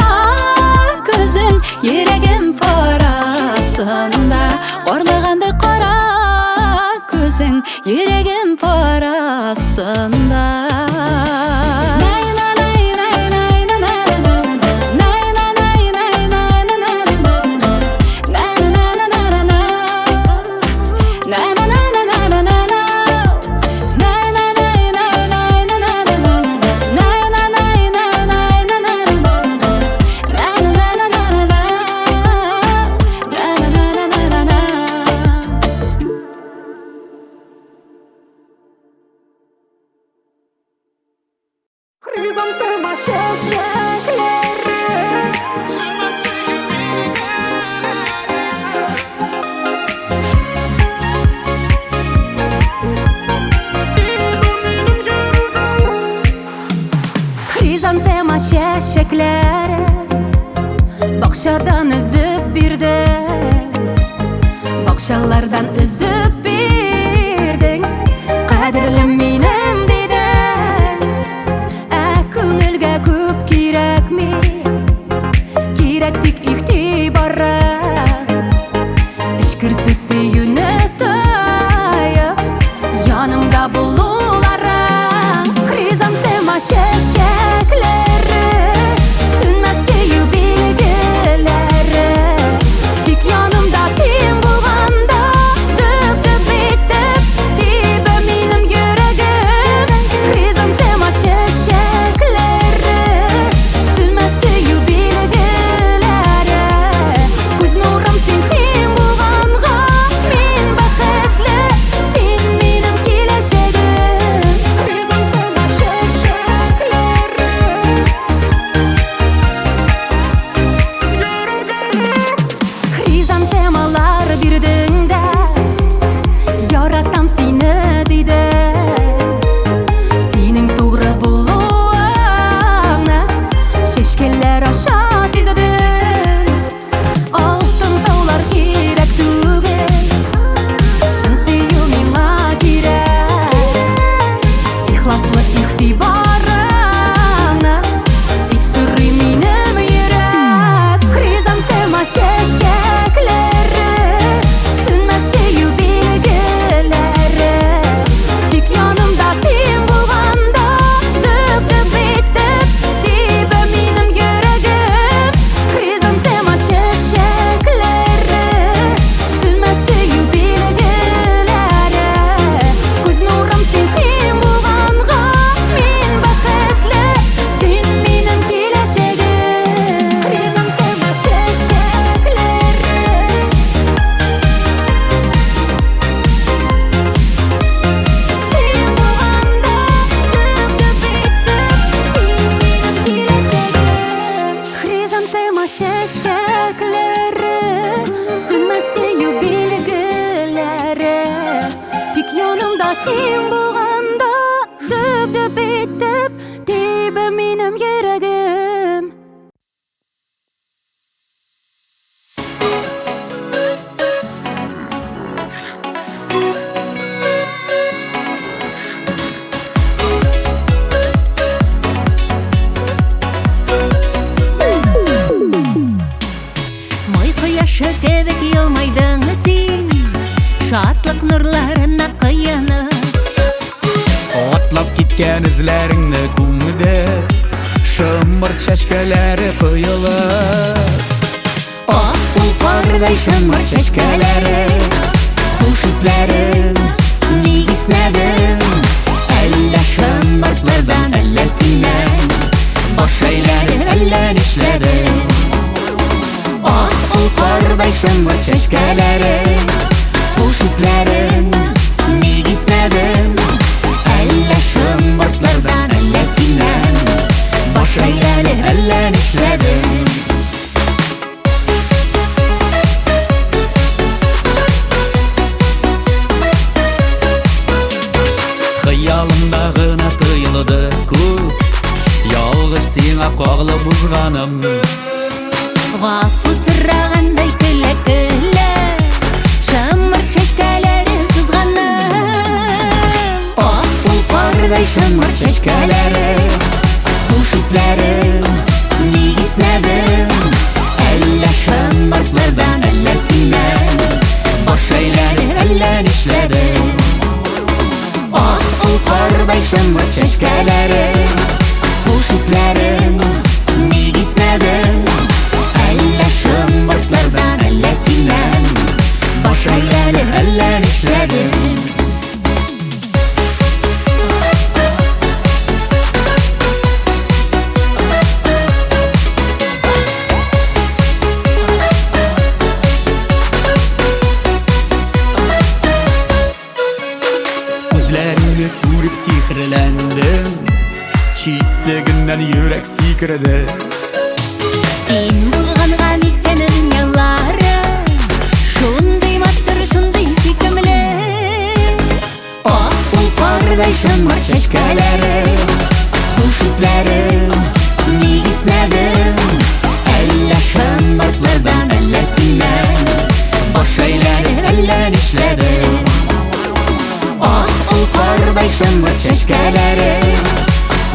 көзің, ерегім парасында қарлығандай қара көзің, ерегім парасында. Хризантема шешеклері бақшадан үзіп бірді, бақшалардан үзіп бірдің, қадірлі менім дедің. Көңілге көп керек ме? Керек тек ихтибары, ішкірсіз сүйіні тайып янымда болулары. Хризантема шешеклері сөнмәс сүю белгілері, тек янымда сен болғанда дөп-дөп етіп тибі менім йөрегім. sen bulganda Дөп etip Tebe menim yüregim Moy koyaşı tebek yılmaydın sen Şatlık nurlarına kıyanıp Atlap gitken izlerini kumide Şımırt çeşkeleri kıyılır Ah ul qarday şımır çeşkeleri Hoş izlerin Negisnedim Elle şımırtlardan elle sinen Boş eylerim elle nişlerim Ah ul qarday şımır çeşkeleri Hoş izlerin Negisnedim Elle şımırtlardan elle sinen Boş eylerim elle nişlerim Hıyalımdağına tıyılıdı kut Yalğış sena qağlı buzğanım Gafı sırrağanday küle küle Şımır çeşkeleri sızğanım Ah ul qarday şımır çeşkeleri Hoş izlerim Negisnedim Elle şımırtlardan elle sinen Boş eylerim elle nişlerim Ah ul qarday şımır çeşkeleri Hoş izlerim Negisnedim Elle şımırtlardan elle sinen Boş eylerim elle nişlerim Gözlerini görüp sihirlendim Çiğitliğinden yürek sikredi Sen bulğanğa mektenin yılları Şunday mattır şunday sükümlü Ah ul qarday şımır çeşkeleri Hoş izlerim Negisnedim Elle şımırtlardan elle sinen Boş eylerim elle nişlerim Ah ul qarday şımır çeşkeleri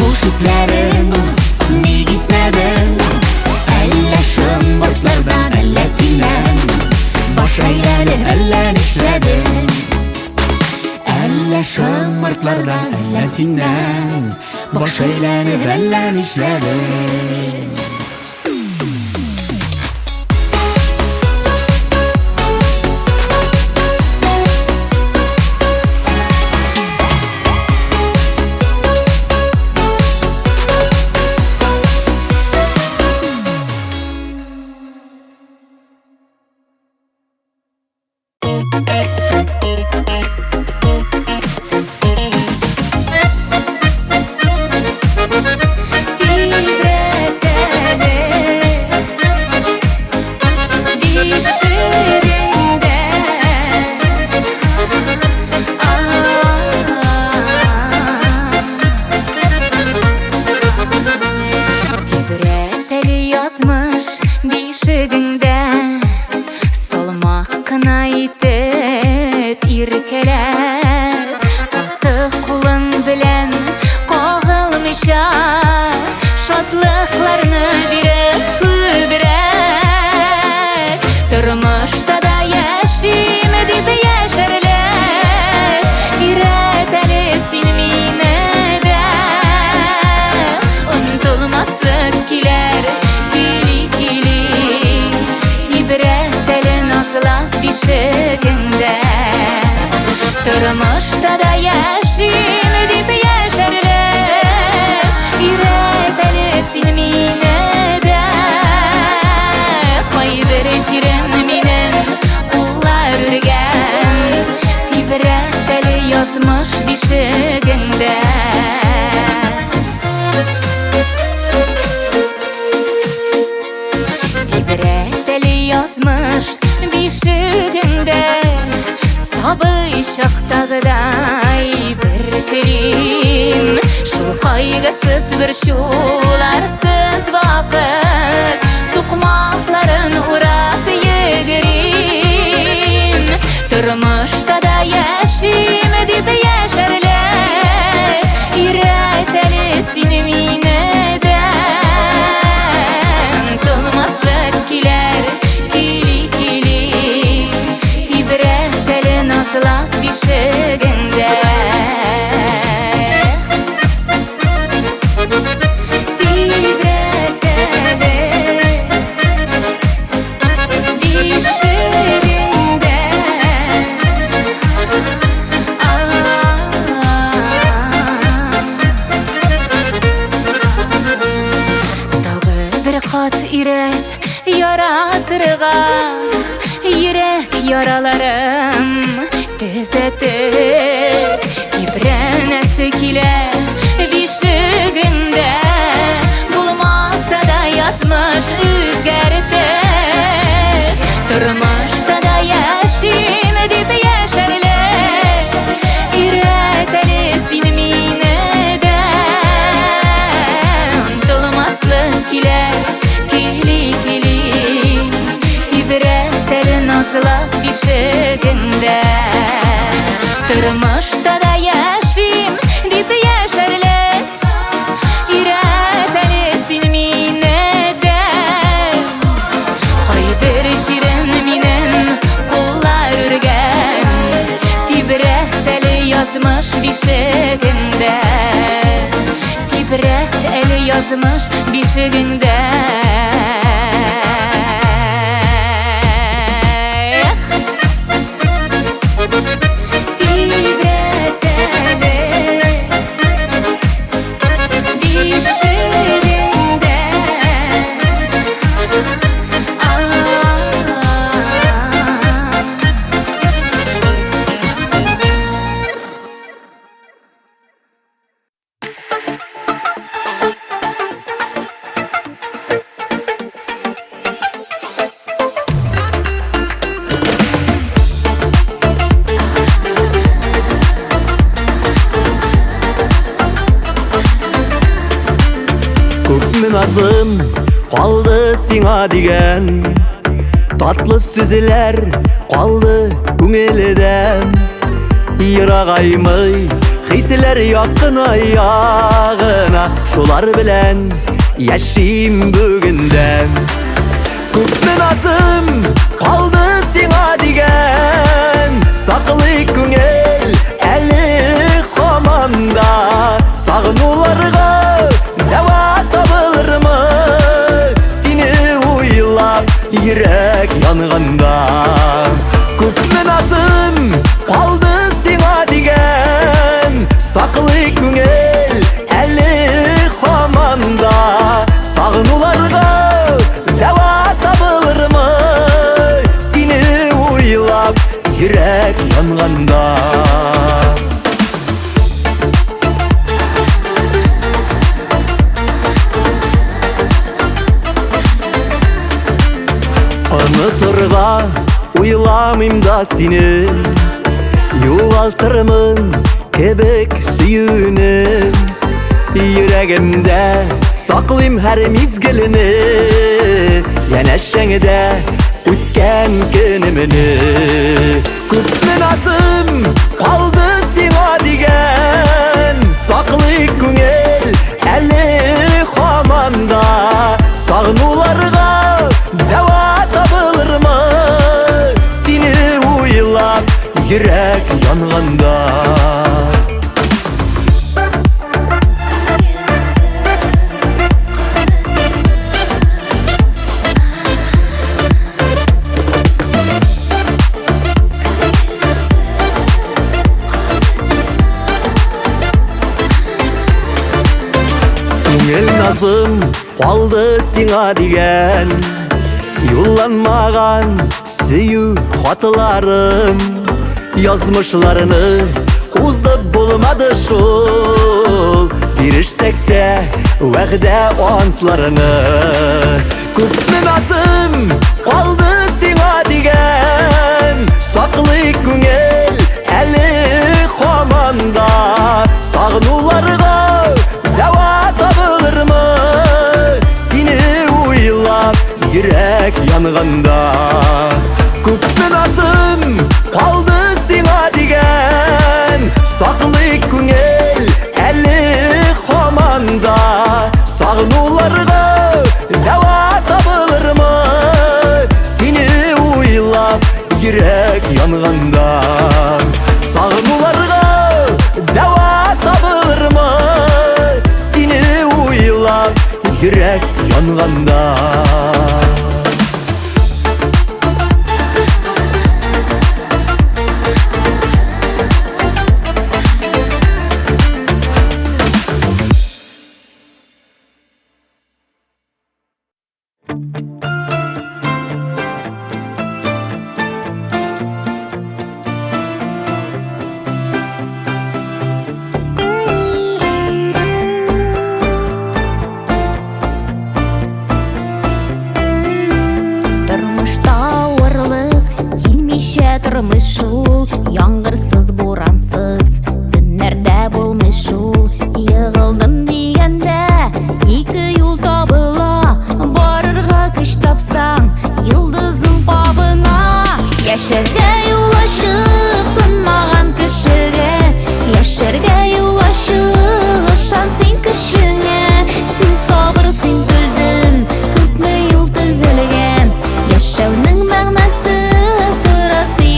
Hoş izlerim Negisnedim Elle şımırtlardan elle sinen Boş eylerim elle nişledim Elle şımırtlardan elle sinen Boş eylerim elle nişledim Tırmışta da yaşayım edip yaşarlar İradeli silmine de Koy verişirin minin kullar ürgen Tibreteli yazmış bişiginde Tibreteli yazmış bişiginde Табый шақтағыдай бір тілім Шул қайғысыз бір шуларсыз вақыт Суқмақларын ұрап егірім Тұрмышта да яшим деп яшарлы Үйретәлі сені менеден Тылмаслық келер кили-кили Тибретәлі назлап бишігінде Ирет яратырға Йөрәк яраларым төзәтеп Тибрәнәсе килә бишегендә Булмаса да язмыш үзгәртеп Тормышта да яшим дип яшәрле Өйрәтәле син минедән Тылмаслык килә Назлап бишегендә Тормышта да яшим дип яшәрле Өйрәтәле син минедән Кайбер җирен минем куллар үргән Тибрәтәле язмыш бишегендә Тибрәтәле язмыш бишегендә Назым қалды сиңа деген Татлы сүзләр қалды күңелдән Ерагаймый хисләр якын аягына Шулар белән яшим бүгендән Күпме назым қалды сиңа деген Саклый күңел әле хаманда Сагынуларга дәва табылырмы Сине уйлап йөрәк янганда Күпме назым қалды сиңа деген Саклый күңел әле хаманда Сагынуларга дәва табылырмы Сине уйлап йөрәк янганда Unutırga uylamıyım da seni Yuvaltırımın kebek süyünü Yüreğimde saklayım her mizgilini Yeneşeğde ütken günümünü Küpme nazım kaldı sana digen Saklı küngel eli hamanda Sağnularga deva tabılırmı Seni uylap yürek yanganda Күңел назым қалды сиңа диген Юлланмаған сөю хатыларым Язмышларыны узып булмады шул Бирешсәк тә вәгъдә антларыны Күпме назым қалды сиңа диген Саклый күңел янганда. Күптен азын қалды сиңа деген, сақлый күңел әлі хаманда. Сағынуларға дәва табылырмы, сені ойлап йөрәк янганда. Сағынуларға дәва табылырмы, сені ойлап йөрәк янганда. Тормыш шул, яңгырсыз, бурансыз, көннәрдә булмый шул. Йыгылдым дигәндә, ике юл табыла, барырга көч тапсаң, йолдызың кабына. Яшәргә юл ачык, сынмаган кешегә, яшәргә юл ачык, ышан син кешеңә. Син сабыр, син түзем, күпме юл төзелгән, яшәүнең мәгънәсе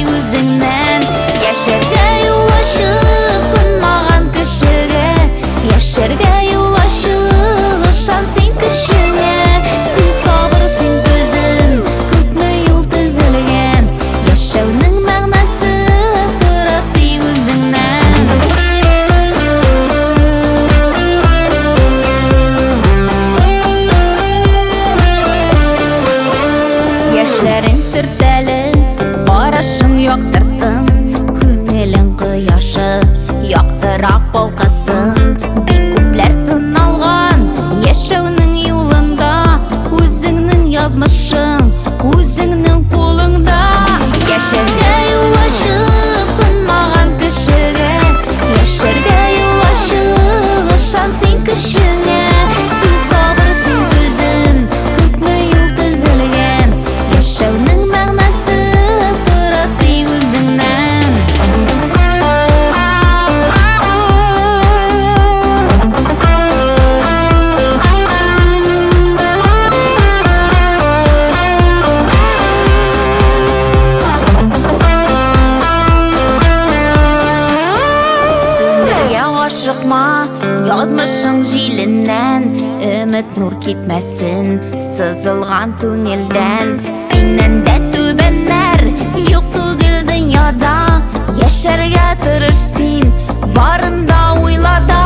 үзеңнән. Яшәргә юл ачык, сынмаган кешегә, яшәргә юл ачык, ышан син кешеңә. Син сабыр, син түзем, күпме юл төзелгән, яшәүнең мәгънәсе тора тик үзеңнән. Яшьләрең сөртәле, барышың яктырсын, күңелең кояшы, яктырак балкысын. Бик күпләр сыналган яшәүнең юлында, үзеңнең язмышың үзеңнең кулыңда. Яшәргә юл ачык, сынмаган кешегә, яшәргә юл ачык, ышан син кешеңә. Син сабыр, син түзем, күпме юл төзелгән, яшәүнең мәгънәсе тора тик үзеңнән. Сүнергә ашыкма, язмышың җиленнән, өмет нур китмәсен сызылган күңелдән. Синнән дә түбәннәр юк түгел дөньяда, яшәргә тырыш син, барын да уйла да.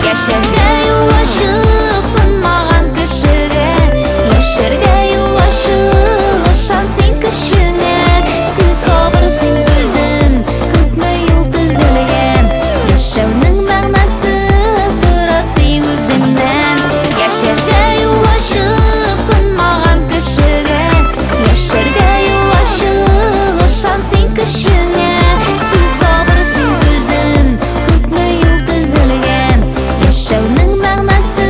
Яшәргә юл ачык, сынмаган кешегә, яшәргә юл ачык, ышан син кешеңә. Син сабыр, син түзем, күпме юл төзелгән, яшәүнең мәгънәсе тора тик үзеңнән. Яшәргә юл ачык, сынмаган кешегә, яшәргә юл ачык, ышан син кешеңә. Син сабыр, син түзем, күпме юл төзелгән, яшәүнең мәгънәсе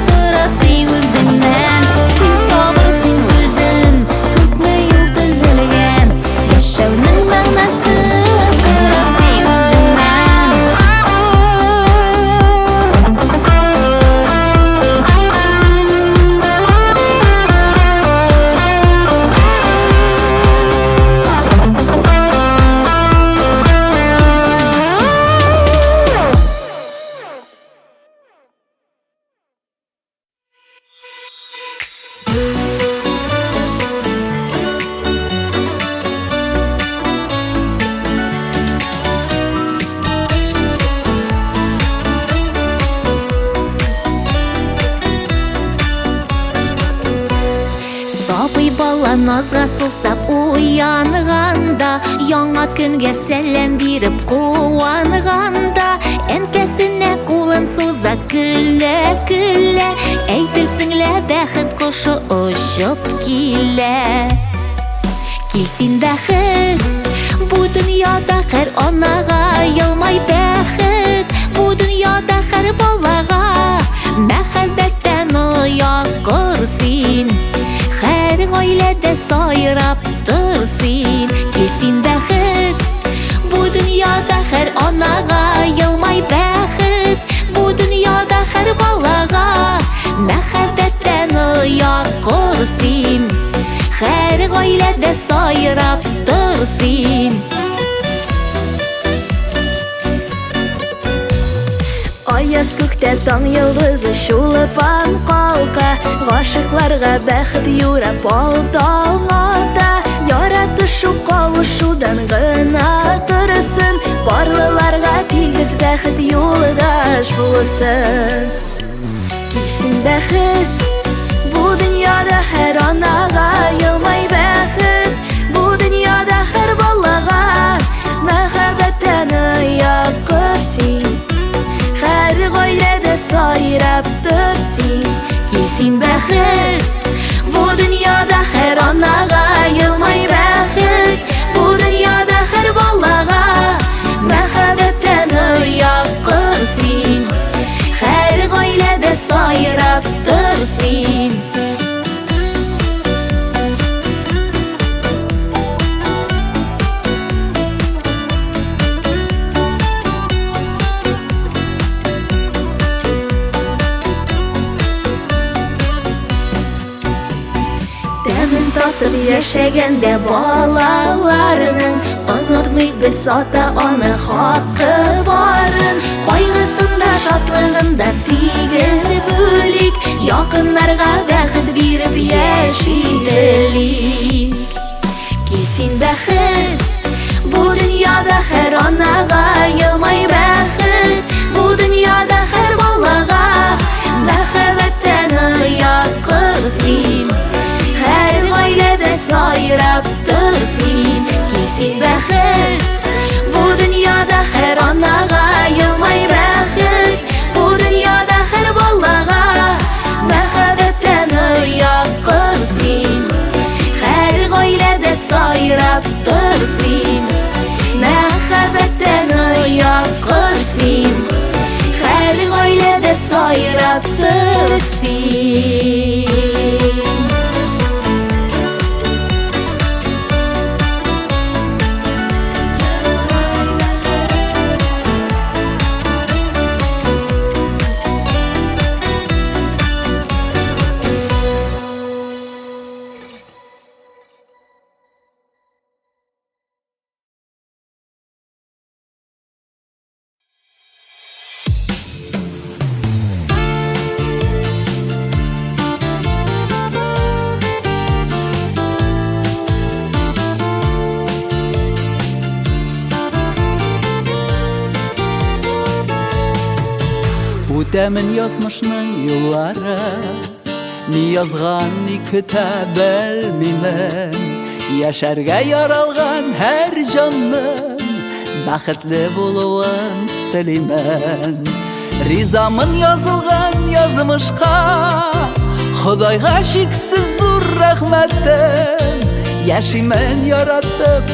тора тик үзеңнән. Син сабыр, син түзем, күпме юл төзелгән, яшәүнең мәгънәсе тора тик үзеңнән. Сабый бала назга сусап уянганда, яңа көнгә сәлам биреп куанганда, әнкәсенә кулын суза көлә-көлә, әйтерсең лә бәхет кошы очып килә. Кил син бәхет, бу дөньяда һәр анага ялмай бәхет, бу дөньяда һәр балага мәхәббәттән оякыр син. Һәр гаиләдә de sayrap dursin Kesin bәхет Bu dünyada her anaga Yılmay bәхет Bu dünyada her balaga Мәхәббәттән ояк курсын Her gailede sayrap dursin Аяз күктә таң йылдызы шулыпан калка Гашыкларга бәхет юрап алтаңата Яратышу кавышудан гына торсын Барлыларга тигез бәхет юлдаш булсын Килсен бәхет Бу дөньяда һәр анага Йылмай бәхет Бу дөньяда һәр балага Мәхәббәттән ояк курсын Her gailede sayrap dursin Kilsin bәхет Bu dünyada her anaga Yılmay bәхет Bu dünyada her balaga Мәхәббәттән ояк курсын Her gailede sayrap dursin Татып яшәгәндә балаларының Онытмыйк без ата-ана хакы барын Кайгысында, шатлыгында тигез бүлик Якыннарга бәхет биреп яшилелик Килсен бәхет Бу дөньяда һәр анага Йылмай бәхет Бу дөньяда һәр балага Мәхәббәттән ояк курсын Her gailede sayrap dursin Kilsin bәхет Bu dünyada her anaga Yılmay bәхет Bu dünyada her balaga Мәхәббәттән ояк курсын Her gailede sayrap dursin Мәхәббәттән ояк курсын Her gailede sayrap dursin Үтәмен язмышның юллары Ни язган, ни көтә белмимен Яшәргә яралган һәр җанның Бәхетле булуын телимен Ризамын язылган язмышка Ходайга шиксез зур рәхмәтем Яшимен яратып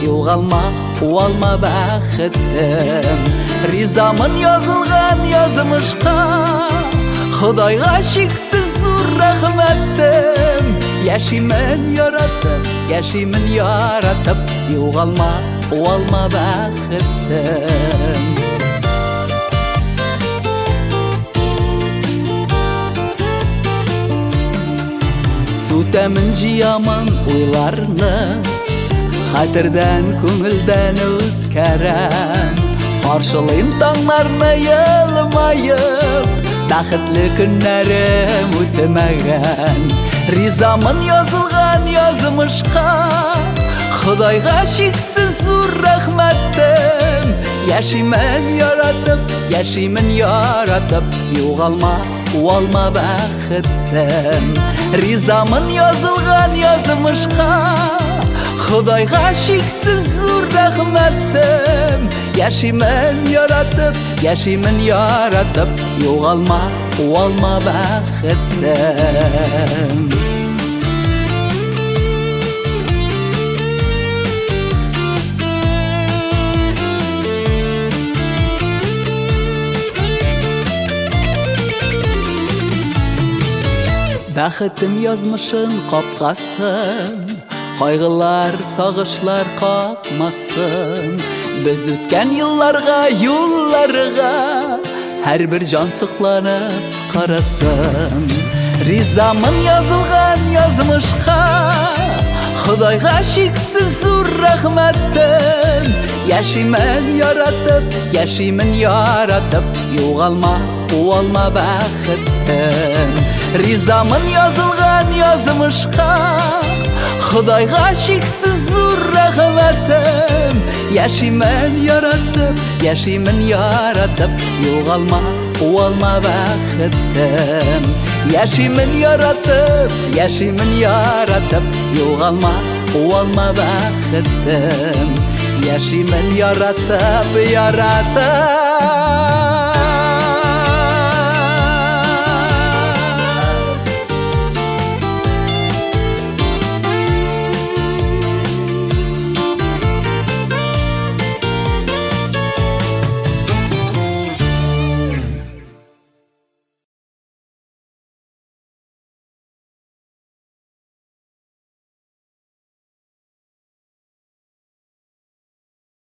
Югалма, уалма бәхетем Ризамын язылган язмышка Ходайга шиксез зур рәхмәтем Яшимен яратып Югалма, уалма бәхетем Сүтәмен җыямын уйларны Хәтердән, күңелдән үткәрәм Каршылыйм таңнарны елмаеп Бәхетле көннәрем үтмәгән Ризамын язылган язмышка Ходайга шиксез зур рәхмәтем Яшимен яратып Югалма, уалма бәхетем Ризамын язылган язмышка Ходайга шиксез зур рәхмәтем Яшимен яратып Югалма, уалма бәхетем Бәхетім язмышын қапқасын, қайғылар, сағышлар қақмасын. Біз өткен юлларға әрбір жан сықланып қарасын. Ризамын язылған язмышқа, Құдайға шексіз зор рахмәтім. Яшимін яратып, Юғалма, уалма бәхеттім. Ризамын язылған язмышқа, Құдайға шексіз зор рахмәтім. Яшимін яратып, Юғалма, уалма бәхеттім. Яшимін яратып, Юғалма, уалма бәхеттім. Яшимін яратып